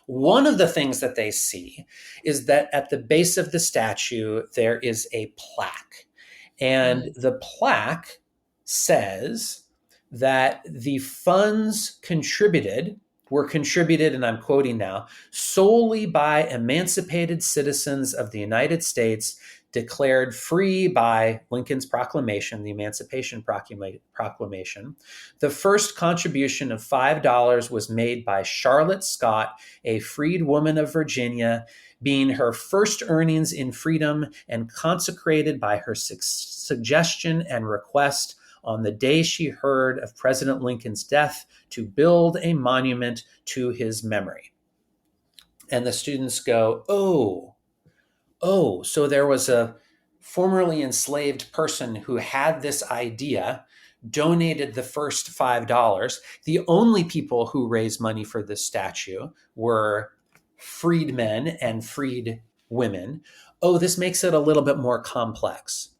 One of the things that they see is that at the base of the statue, there is a plaque. And the plaque says that the funds were contributed, and I'm quoting now, solely by emancipated citizens of the United States declared free by Lincoln's proclamation, the Emancipation Proclamation. The first contribution of $5 was made by Charlotte Scott, a freed woman of Virginia, being her first earnings in freedom and consecrated by her suggestion and request on the day she heard of President Lincoln's death to build a monument to his memory. And the students go, oh, so there was a formerly enslaved person who had this idea, donated the first $5. The only people who raised money for this statue were freedmen and freed women. Oh, this makes it a little bit more complex,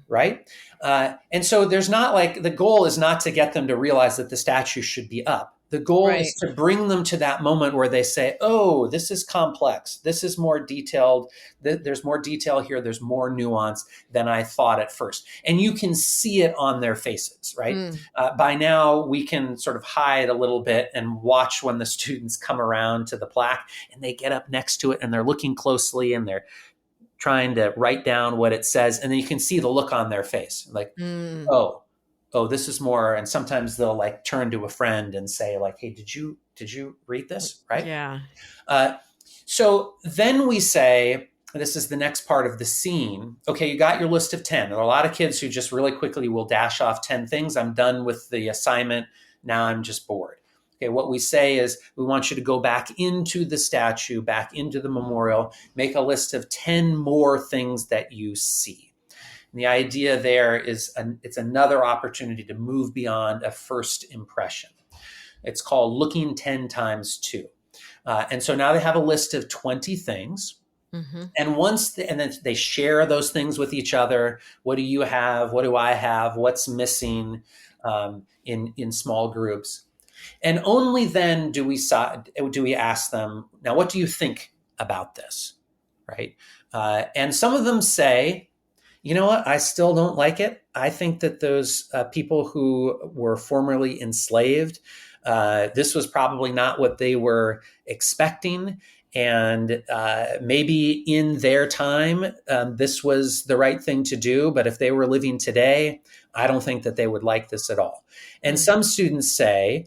right? And so there's not like, the goal is not to get them to realize that the statue should be up. The goal is to bring them to that moment where they say, oh, this is complex. This is more detailed. There's more detail here. There's more nuance than I thought at first. And you can see it on their faces, right? By now, we can sort of hide a little bit and watch when the students come around to the plaque and they get up next to it and they're looking closely and they're trying to write down what it says. And then you can see the look on their face, like, oh, this is more. And sometimes they'll like turn to a friend and say like, hey, did you read this? Right. Yeah. So then we say, this is the next part of the scene. Okay, you got your list of 10. There are a lot of kids who just really quickly will dash off 10 things. I'm done with the assignment. Now I'm just bored. Okay, what we say is we want you to go back into the statue, back into the memorial, make a list of 10 more things that you see. And the idea there is it's another opportunity to move beyond a first impression. It's called looking 10 times 2. And so now they have a list of 20 things. Mm-hmm. And then they share those things with each other. What do you have? What do I have? What's missing in small groups? And only then do we ask them, now, what do you think about this? Right? And some of them say, you know what? I still don't like it. I think that those people who were formerly enslaved, this was probably not what they were expecting. And maybe in their time, this was the right thing to do. But if they were living today, I don't think that they would like this at all. And some students say,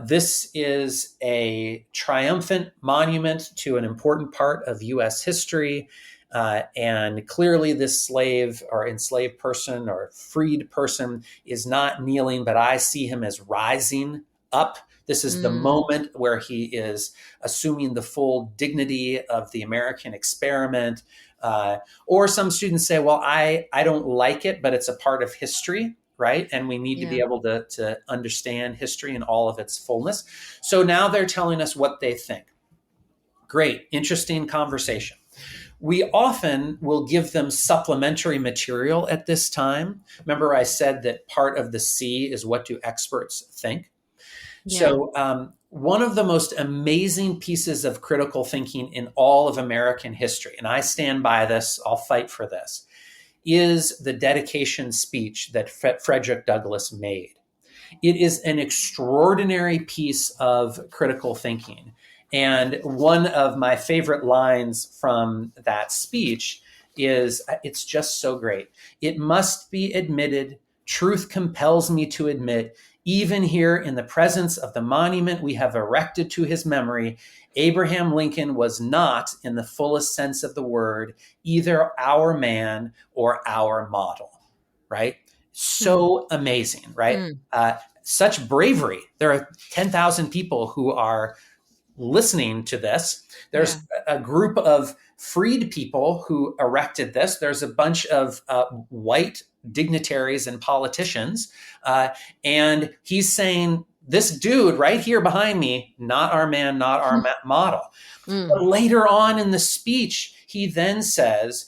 this is a triumphant monument to an important part of U.S. history. And clearly this slave or enslaved person or freed person is not kneeling, but I see him as rising up. This is the moment where he is assuming the full dignity of the American experiment. Or some students say, well, I don't like it, but it's a part of history, right? And we need to be able to understand history in all of its fullness. So now they're telling us what they think. Great, interesting conversation. We often will give them supplementary material at this time. Remember, I said that part of the C is what do experts think? Yeah. So one of the most amazing pieces of critical thinking in all of American history, and I stand by this, I'll fight for this, is the dedication speech that Frederick Douglass made. It is an extraordinary piece of critical thinking. And one of my favorite lines from that speech is, it's just so great. It must be admitted, truth compels me to admit, even here in the presence of the monument we have erected to his memory, Abraham Lincoln was not, in the fullest sense of the word, either our man or our model, right? So amazing, right? Such bravery. There are 10,000 people who are listening to this. There's a group of freed people who erected this. There's a bunch of white dignitaries and politicians. And he's saying, this dude right here behind me, not our man, not our model. But later on in the speech, he then says,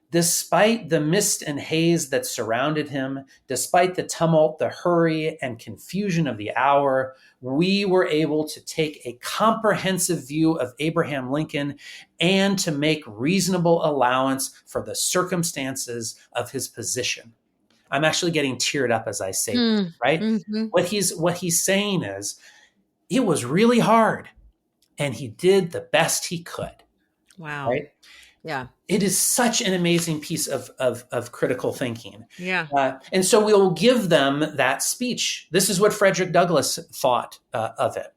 despite the mist and haze that surrounded him, despite the tumult, the hurry and confusion of the hour, we were able to take a comprehensive view of Abraham Lincoln and to make reasonable allowance for the circumstances of his position. I'm actually getting teared up as I say this, right? Mm-hmm. What he's saying is, it was really hard, and he did the best he could. Wow. Right? Yeah. It is such an amazing piece of critical thinking. Yeah. And so we'll give them that speech. This is what Frederick Douglass thought of it.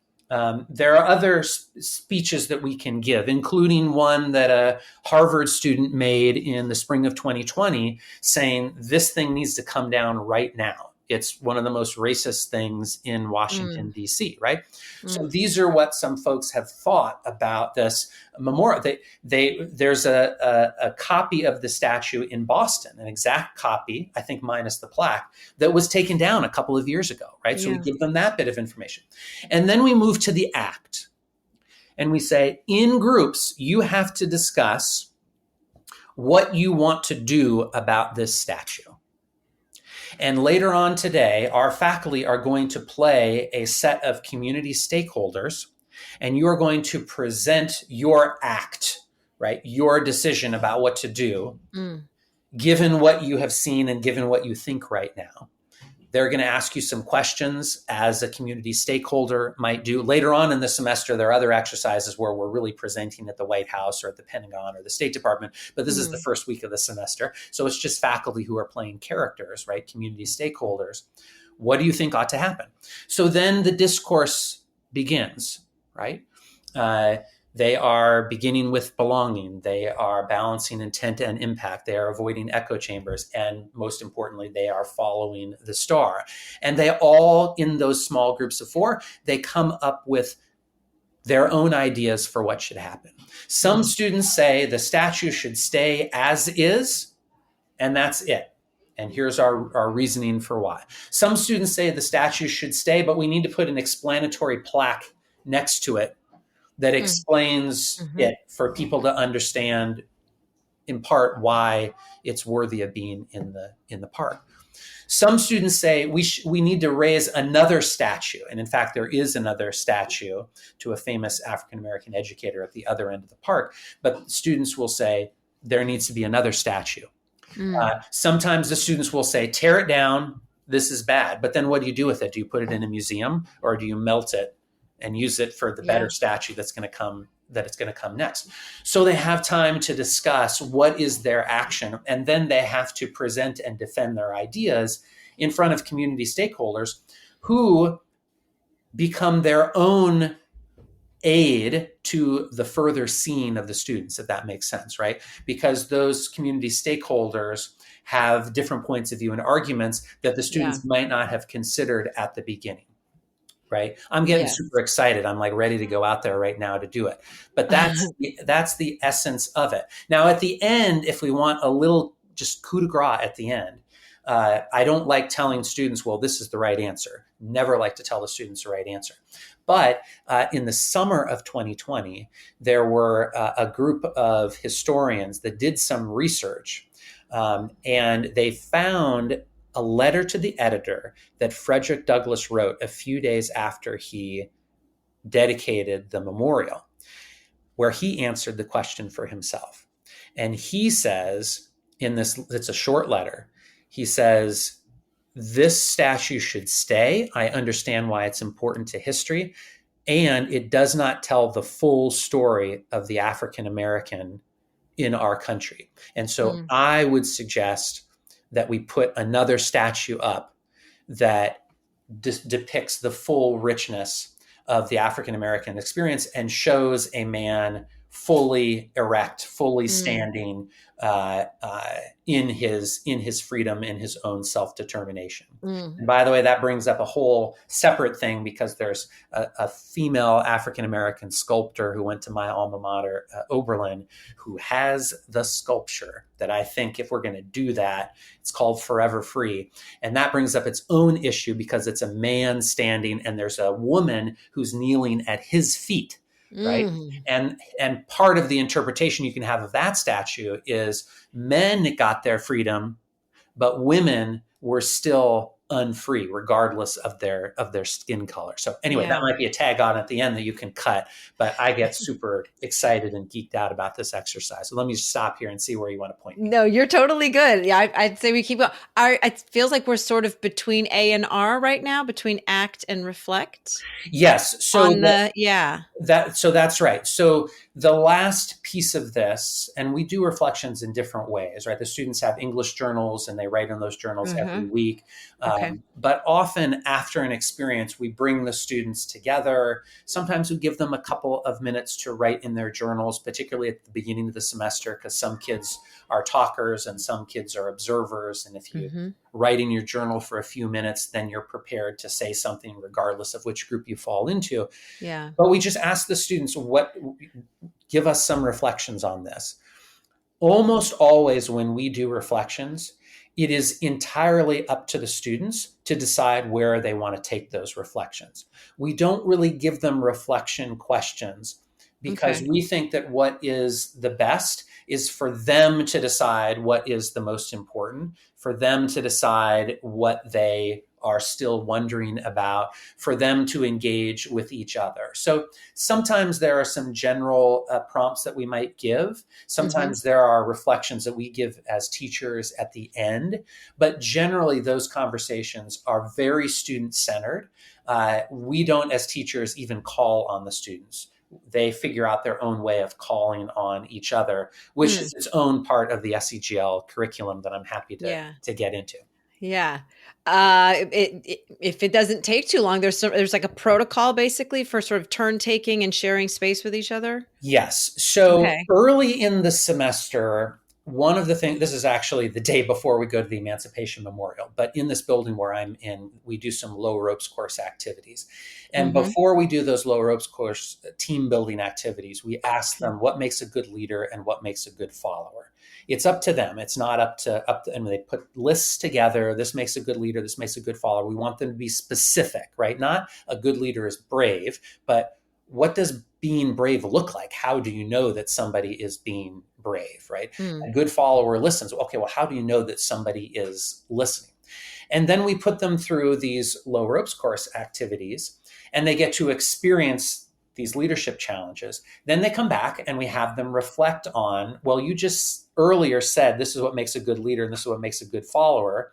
There are other speeches that we can give, including one that a Harvard student made in the spring of 2020 saying this thing needs to come down right now. It's one of the most racist things in Washington, D.C., right? So these are what some folks have thought about this memorial. There's a copy of the statue in Boston, an exact copy, I think minus the plaque, that was taken down a couple of years ago, right? So we give them that bit of information. And then we move to the act. And we say, in groups, you have to discuss what you want to do about this statue. And later on today, our faculty are going to play a set of community stakeholders, and you are going to present your act, right? Your decision about what to do, given what you have seen and given what you think right now. They're going to ask you some questions as a community stakeholder might do. Later on in the semester, there are other exercises where we're really presenting at the White House or at the Pentagon or the State Department, but this is the first week of the semester. So it's just faculty who are playing characters, right? Community stakeholders. What do you think ought to happen? So then the discourse begins, right? They are beginning with belonging. They are balancing intent and impact. They are avoiding echo chambers. And most importantly, they are following the star. And they all, in those small groups of 4, they come up with their own ideas for what should happen. Some students say the statue should stay as is, and that's it. And here's our reasoning for why. Some students say the statue should stay, but we need to put an explanatory plaque next to it that explains it for people to understand, in part, why it's worthy of being in the park. Some students say we need to raise another statue. And in fact, there is another statue to a famous African-American educator at the other end of the park. But students will say there needs to be another statue. Sometimes the students will say, tear it down. This is bad. But then what do you do with it? Do you put it in a museum, or do you melt it and use it for the better statue that's going to come next? So they have time to discuss what is their action, and then they have to present and defend their ideas in front of community stakeholders who become their own aid to the further seeing of the students, if that makes sense, right? Because those community stakeholders have different points of view and arguments that the students might not have considered at the beginning. Right? I'm getting super excited. I'm like ready to go out there right now to do it. But that's the essence of it. Now, at the end, if we want a little just coup de grace at the end, I don't like telling students, well, this is the right answer. Never like to tell the students the right answer. But in the summer of 2020, there were a group of historians that did some research, and they found a letter to the editor that Frederick Douglass wrote a few days after he dedicated the memorial, where he answered the question for himself. And he says, it's a short letter, he says, this statue should stay. I understand why it's important to history, and it does not tell the full story of the African American in our country. And so I would suggest that we put another statue up that depicts the full richness of the African American experience and shows a man fully erect, fully standing in his freedom, in his own self-determination. And by the way, that brings up a whole separate thing, because there's a female African American sculptor who went to my alma mater, Oberlin, who has the sculpture that I think, if we're going to do that, it's called Forever Free. And that brings up its own issue, because it's a man standing and there's a woman who's kneeling at his feet. Right. And part of the interpretation you can have of that statue is men got their freedom, but women were still unfree, regardless of their skin color. So anyway, that might be a tag on at the end that you can cut, but I get super excited and geeked out about this exercise. So let me just stop here and see where you want to point me. No, you're totally good. Yeah, I'd say we keep going. It feels like we're sort of between A and R right now, between act and reflect. Yes. So that's right. So the last piece of this, and we do reflections in different ways, right? The students have English journals and they write in those journals every week. But often after an experience, we bring the students together. Sometimes we give them a couple of minutes to write in their journals, particularly at the beginning of the semester, because some kids are talkers and some kids are observers. And if you write in your journal for a few minutes, then you're prepared to say something regardless of which group you fall into. Yeah. But we just ask the students, give us some reflections on this. Almost always when we do reflections, it is entirely up to the students to decide where they want to take those reflections. We don't really give them reflection questions, because we think that what is the best is for them to decide what is the most important, for them to decide what they are still wondering about, for them to engage with each other. So sometimes there are some general prompts that we might give. Sometimes there are reflections that we give as teachers at the end. But generally, those conversations are very student-centered. We don't, as teachers, even call on the students. They figure out their own way of calling on each other, which is its own part of the SEGL curriculum that I'm happy to get into. Yeah. If it doesn't take too long, there's like a protocol basically for sort of turn taking and sharing space with each other. Yes. So Okay. early in the semester, one of the things, this is actually the day before we go to the Emancipation Memorial, but in this building where I'm in, we do some low ropes course activities. And Mm-hmm. before we do those low ropes course team building activities, we ask Okay. them what makes a good leader and what makes a good follower. It's up to them. It's not up to, and they put lists together. This makes a good leader. This makes a good follower. We want them to be specific, right? Not a good leader is brave, but what does being brave look like? How do you know that somebody is being brave, right? Mm. A good follower listens. Okay, well, how do you know that somebody is listening? And then we put them through these low ropes course activities, and they get to experience these leadership challenges. Then they come back and we have them reflect on, well, you just earlier said this is what makes a good leader and this is what makes a good follower.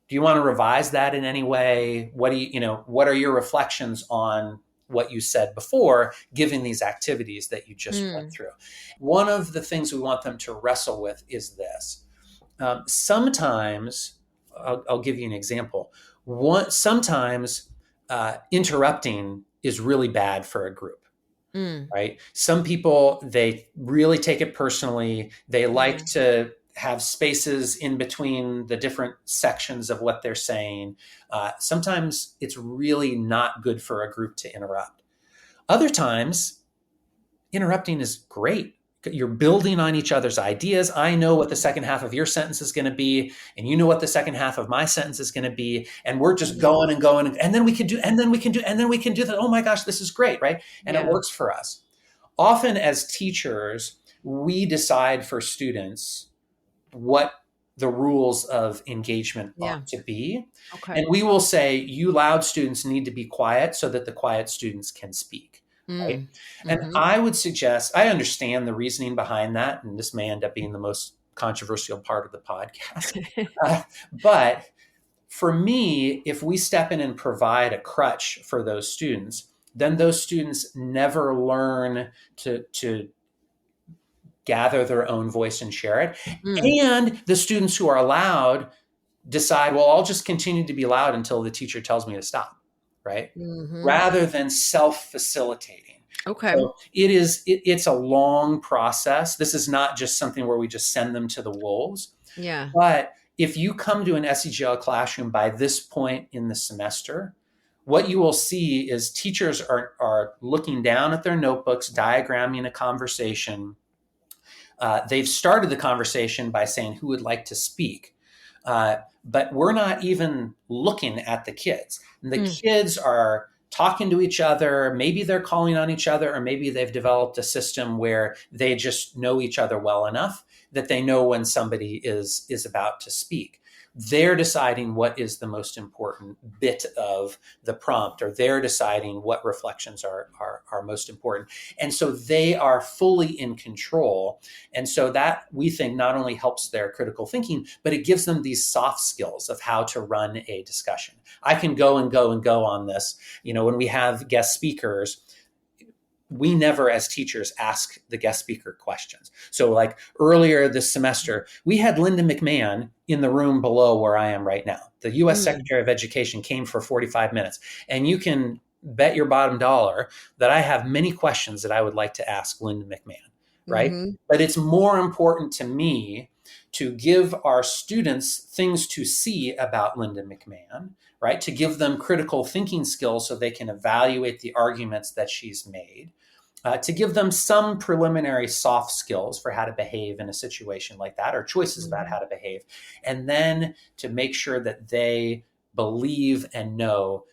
Do you want to revise that in any way? What are your reflections on what you said before, given these activities that you just went Mm. through? One of the things we want them to wrestle with is this. Sometimes, I'll give you an example. Sometimes interrupting is really bad for a group, Mm. right? Some people, they really take it personally. They Yeah. like to have spaces in between the different sections of what they're saying. Sometimes it's really not good for a group to interrupt. Other times, interrupting is great. You're building on each other's ideas. I know what the second half of your sentence is going to be, and you know what the second half of my sentence is going to be, and we're just Mm. going and going, and then we can do, and then we can do, and then we can do that. Oh my gosh, this is great, right? And it Yeah. works for us. Often, as teachers, we decide for students what the rules of engagement Yeah. ought to be. Okay. And we will say, you loud students need to be quiet so that the quiet students can speak. Right. Mm. And Mm-hmm. I would suggest, I understand the reasoning behind that, and this may end up being the most controversial part of the podcast. But for me, if we step in and provide a crutch for those students, then those students never learn to gather their own voice and share it. Mm. And the students who are loud decide, well, I'll just continue to be loud until the teacher tells me to stop, right? Mm-hmm. Rather than self-facilitating. Okay. So it's a long process. This is not just something where we just send them to the wolves. Yeah. But if you come to an SEGL classroom by this point in the semester, what you will see is teachers are looking down at their notebooks, diagramming a conversation. They've started the conversation by saying who would like to speak. But we're not even looking at the kids. And the Mm. kids are talking to each other. Maybe they're calling on each other, or maybe they've developed a system where they just know each other well enough that they know when somebody is about to speak. They're deciding what is the most important bit of the prompt, or they're deciding what reflections are most important. And so they are fully in control. And so that, we think, not only helps their critical thinking, but it gives them these soft skills of how to run a discussion. I can go and go and go on this. When we have guest speakers, we never as teachers ask the guest speaker questions. So like earlier this semester, we had Linda McMahon in the room below where I am right now. The US Mm. Secretary of Education came for 45 minutes. And you can bet your bottom dollar that I have many questions that I would like to ask Linda McMahon, right? Mm-hmm. But it's more important to me to give our students things to see about Linda McMahon, right? To give them critical thinking skills so they can evaluate the arguments that she's made. To give them some preliminary soft skills for how to behave in a situation like that, or choices about Mm-hmm. how to behave. And then to make sure that they believe and know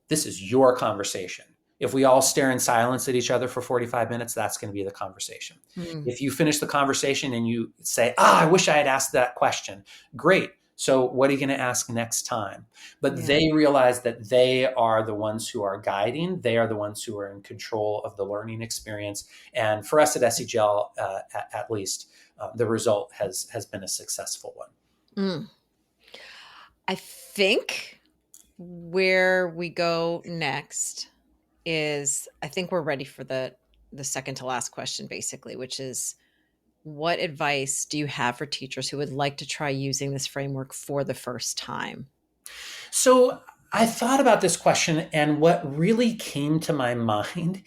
this is your conversation. If we all stare in silence at each other for 45 minutes, that's going to be the conversation. Mm. If you finish the conversation and you say, I wish I had asked that question, great. So what are you going to ask next time? But Yeah. they realize that they are the ones who are guiding. They are the ones who are in control of the learning experience. And for us at SEGL, at least, the result has been a successful one. Mm. I think where we go next is, I think we're ready for the second to last question, basically, which is, what advice do you have for teachers who would like to try using this framework for the first time? So I thought about this question, and what really came to my mind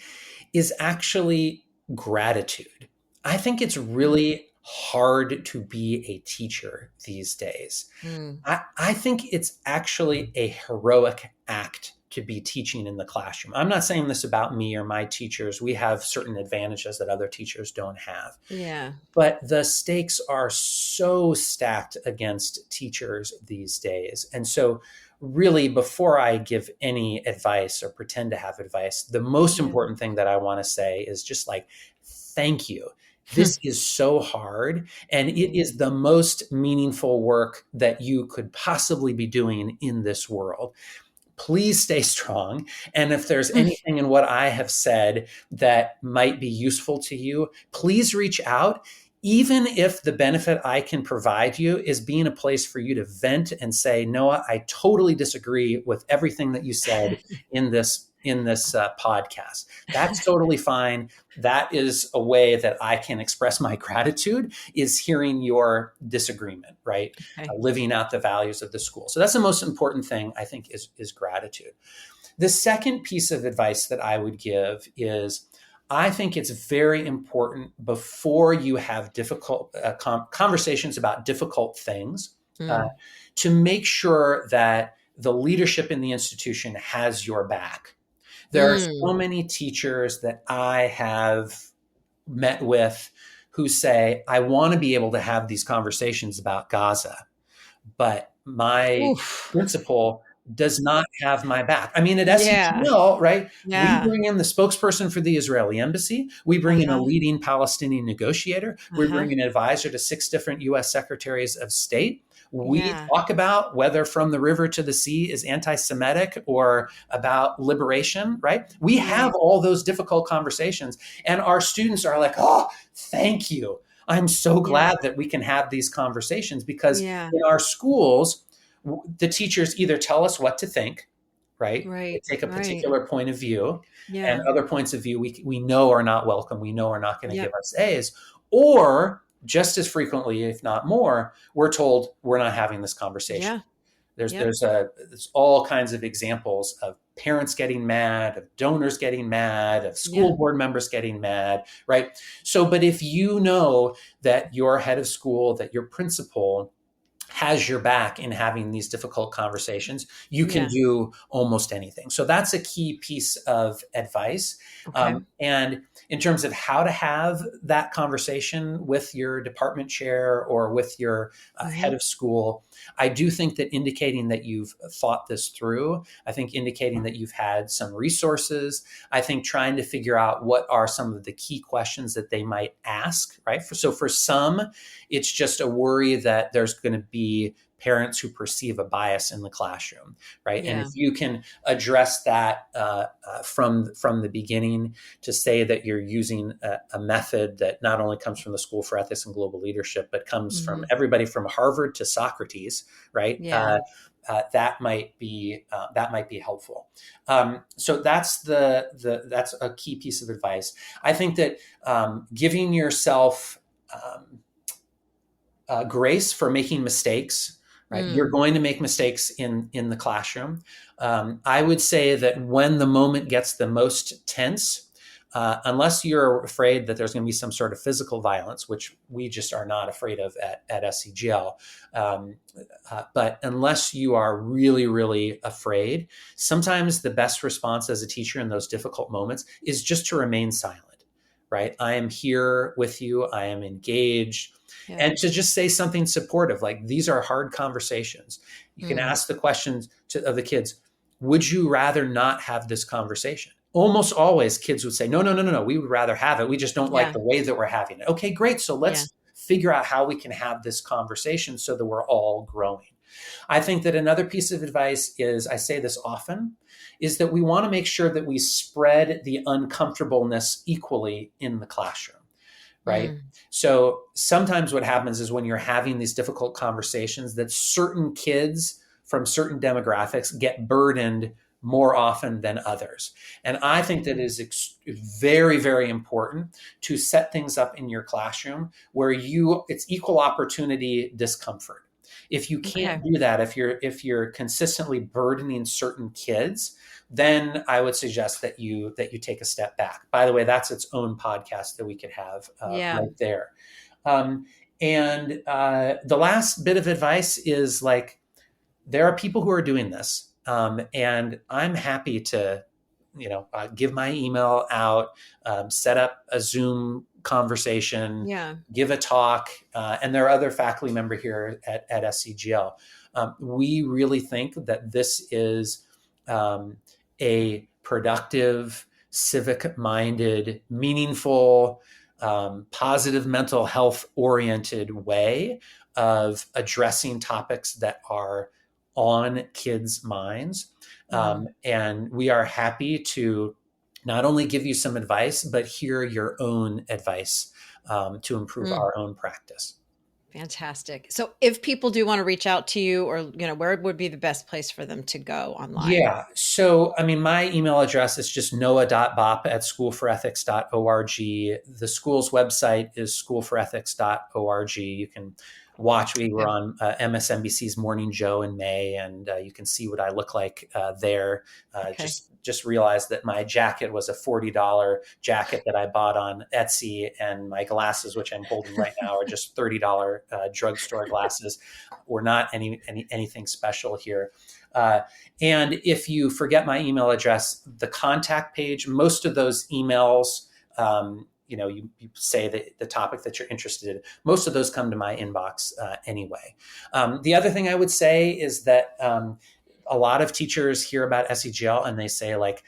is actually gratitude. I think it's really hard to be a teacher these days. Mm. I think it's actually a heroic act to be teaching in the classroom. I'm not saying this about me or my teachers. We have certain advantages that other teachers don't have. Yeah. But the stakes are so stacked against teachers these days. And so, really, before I give any advice or pretend to have advice, the most Yeah. important thing that I want to say is just like, thank you. This is so hard, and it is the most meaningful work that you could possibly be doing in this world. Please stay strong. And if there's anything in what I have said that might be useful to you, please reach out. Even if the benefit I can provide you is being a place for you to vent and say, Noah, I totally disagree with everything that you said in this podcast. That's totally fine. That is a way that I can express my gratitude, is hearing your disagreement, right? Okay. Living out the values of the school. So that's the most important thing, I think, is gratitude. The second piece of advice that I would give is, I think it's very important before you have difficult conversations about difficult things, uh, Mm. to make sure that the leadership in the institution has your back. There are so Mm. many teachers that I have met with who say, I want to be able to have these conversations about Gaza, but my Oof. principal does not have my back. I mean, at Yeah. SEGL, right? We Yeah. bring in the spokesperson for the Israeli embassy. We bring in a Uh-huh. leading Palestinian negotiator. We Uh-huh. bring an advisor to 6 different U.S. secretaries of state. We Yeah. talk about whether From the River to the Sea is anti-Semitic or about liberation, right? We have Right. all those difficult conversations, and our students are like, oh, thank you. I'm so Yeah. glad that we can have these conversations, because Yeah. in our schools, the teachers either tell us what to think, right? They Right. take a Right. particular point of view, and Yeah. other points of view we know are not welcome. We know are not going to give Yep. us A's. Or just as frequently, if not more, we're told we're not having this conversation. Yeah. There's Yep. there's a there's all kinds of examples of parents getting mad, of donors getting mad, of Yeah. school board members getting mad, right? So, but if you know that your head of school, that your principal has your back in having these difficult conversations, you can Yeah. do almost anything. So that's a key piece of advice. Okay. And in terms of how to have that conversation with your department chair or with your head Mm-hmm. of school, I do think that indicating that you've thought this through, I think indicating that you've had some resources, I think trying to figure out what are some of the key questions that they might ask, right? So for some, it's just a worry that there's going to be parents who perceive a bias in the classroom, right? And if Yeah. you can address that from the beginning, to say that you're using a method that not only comes from the School for Ethics and Global Leadership, but comes from Mm-hmm. everybody from Harvard to Socrates, right? Yeah. That might be helpful. So that's that's a key piece of advice. I think that giving yourself grace for making mistakes. Right, you're Mm. going to make mistakes in the classroom. I would say that when the moment gets the most tense, unless you're afraid that there's going to be some sort of physical violence, which we just are not afraid of at SEGL, but unless you are really, really afraid, sometimes the best response as a teacher in those difficult moments is just to remain silent. Right, I am here with you. I am engaged. Yeah. And to just say something supportive, like, these are hard conversations. You can Mm. ask the questions of the kids, would you rather not have this conversation? Almost always kids would say, no, no, no, no, no, we would rather have it. We just don't like Yeah. the way that we're having it. Okay, great. So Yeah. let's figure out how we can have this conversation so that we're all growing. I think that another piece of advice is, I say this often, is that we want to make sure that we spread the uncomfortableness equally in the classroom. Right. Mm. So sometimes what happens is, when you're having these difficult conversations, that certain kids from certain demographics get burdened more often than others. And I think that it is very, very important to set things up in your classroom where it's equal opportunity discomfort. If you can't Okay. do that, if you're consistently burdening certain kids, then I would suggest that you take a step back. By the way, that's its own podcast that we could have Yeah. right there. Um, and the last bit of advice is like, there are people who are doing this, and I'm happy to, give my email out, set up a Zoom conversation, Yeah. give a talk, and there are other faculty member here at SEGL. We really think that this is a productive, civic-minded, meaningful, positive mental health oriented way of addressing topics that are on kids' minds. Mm. And we are happy to not only give you some advice, but hear your own advice to improve Mm. our own practice. Fantastic. So if people do want to reach out to you, or, where would be the best place for them to go online? Yeah. So, I mean, my email address is just noah.bopp@schoolforethics.org. The school's website is schoolforethics.org. You can watch. We were Okay. on MSNBC's Morning Joe in May, and you can see what I look like there. Okay. Just realized that my jacket was a $40 jacket that I bought on Etsy, and my glasses, which I'm holding right now, are just $30 drugstore glasses. We're not anything special here. And if you forget my email address, the contact page, most of those emails, you say the topic that you're interested in, most of those come to my inbox anyway. The other thing I would say is that a lot of teachers hear about SEGL and they say, like,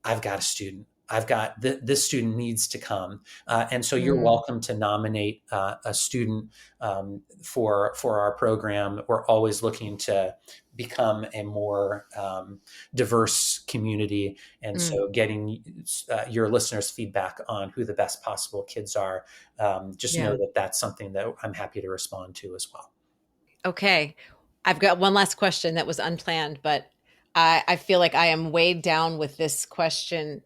I've got a student. I've got this student needs to come, and so you're Mm. welcome to nominate a student for our program. We're always looking to become a more diverse community, and Mm. so getting your listeners' feedback on who the best possible kids are. Just know Yeah. that that's something that I'm happy to respond to as well. Okay. I've got one last question that was unplanned, but I feel like I am weighed down with this question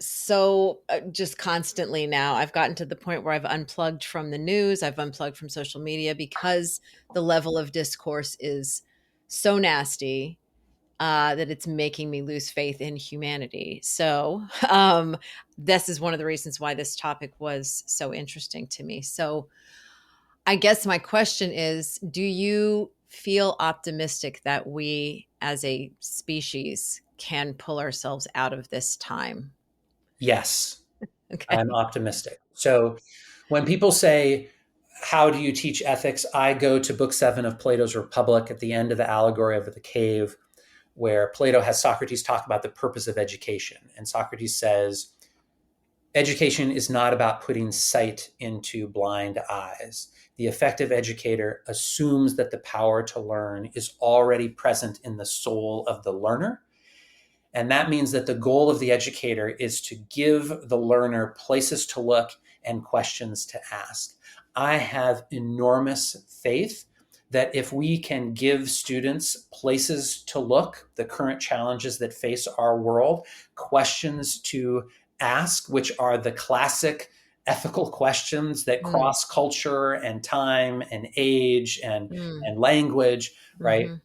so just constantly now. I've gotten to the point where I've unplugged from the news, I've unplugged from social media because the level of discourse is so nasty that it's making me lose faith in humanity. So, this is one of the reasons why this topic was so interesting to me. So, I guess my question is, do you feel optimistic that we as a species can pull ourselves out of this time? Yes, I'm Okay. optimistic. So when people say, how do you teach ethics? I go to book 7 of Plato's Republic at the end of the allegory of the cave, where Plato has Socrates talk about the purpose of education. And Socrates says, education is not about putting sight into blind eyes. The effective educator assumes that the power to learn is already present in the soul of the learner. And that means that the goal of the educator is to give the learner places to look and questions to ask. I have enormous faith that if we can give students places to look, the current challenges that face our world, questions to ask, which are the classic ethical questions that Mm, cross culture and time and age mm, and language, right? mhm.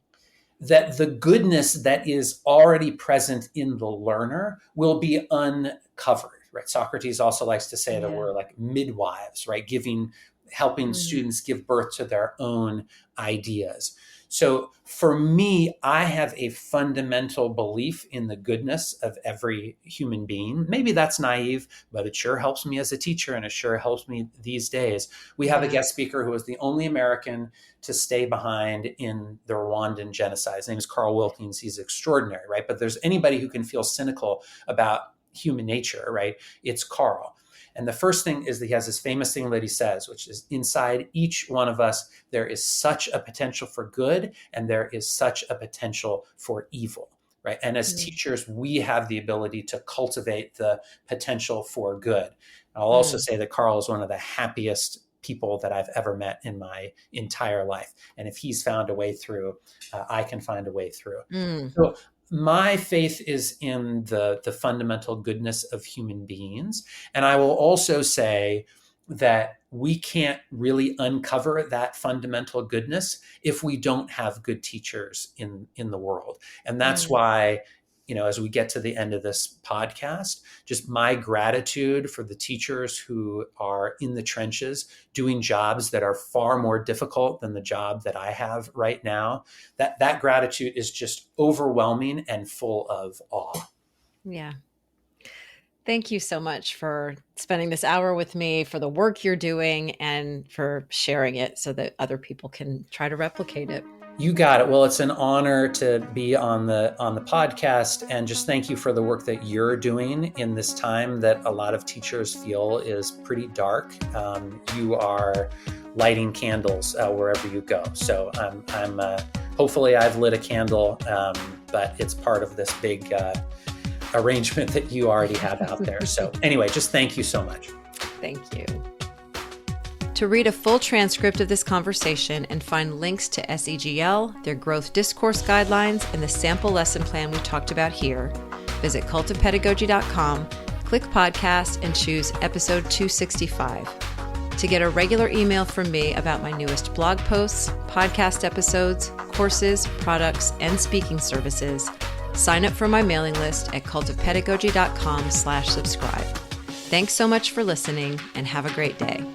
That the goodness that is already present in the learner will be uncovered, right? Socrates also likes to say that Yeah. we're like midwives, right? Helping Mm, students give birth to their own ideas. So for me, I have a fundamental belief in the goodness of every human being. Maybe that's naive, but it sure helps me as a teacher, and it sure helps me these days. We have a yeah. guest speaker who was the only American to stay behind in the Rwandan genocide. His name is Carl Wilkins. He's extraordinary, right? But there's anybody who can feel cynical about human nature, right? It's Carl. And the first thing is that he has this famous thing that he says, which is inside each one of us, there is such a potential for good and there is such a potential for evil, right? And as Mm, teachers, we have the ability to cultivate the potential for good. I'll also mm, say that Carl is one of the happiest people that I've ever met in my entire life. And if he's found a way through, I can find a way through. mm, So my faith is in the fundamental goodness of human beings. And I will also say that we can't really uncover that fundamental goodness if we don't have good teachers in the world. And that's why, as we get to the end of this podcast, just my gratitude for the teachers who are in the trenches doing jobs that are far more difficult than the job that I have right now. That gratitude is just overwhelming and full of awe. Yeah. Thank you so much for spending this hour with me, for the work you're doing, and for sharing it so that other people can try to replicate it. You got it. Well, it's an honor to be on the podcast, and just thank you for the work that you're doing in this time that a lot of teachers feel is pretty dark. You are lighting candles wherever you go. So I'm hopefully I've lit a candle, but it's part of this big arrangement that you already have out there. So anyway, just thank you so much. Thank you. To read a full transcript of this conversation and find links to SEGL, their growth discourse guidelines, and the sample lesson plan we talked about here, visit cultofpedagogy.com, click podcast, and choose episode 265. To get a regular email from me about my newest blog posts, podcast episodes, courses, products, and speaking services, sign up for my mailing list at cultofpedagogy.com/subscribe. Thanks so much for listening, and have a great day.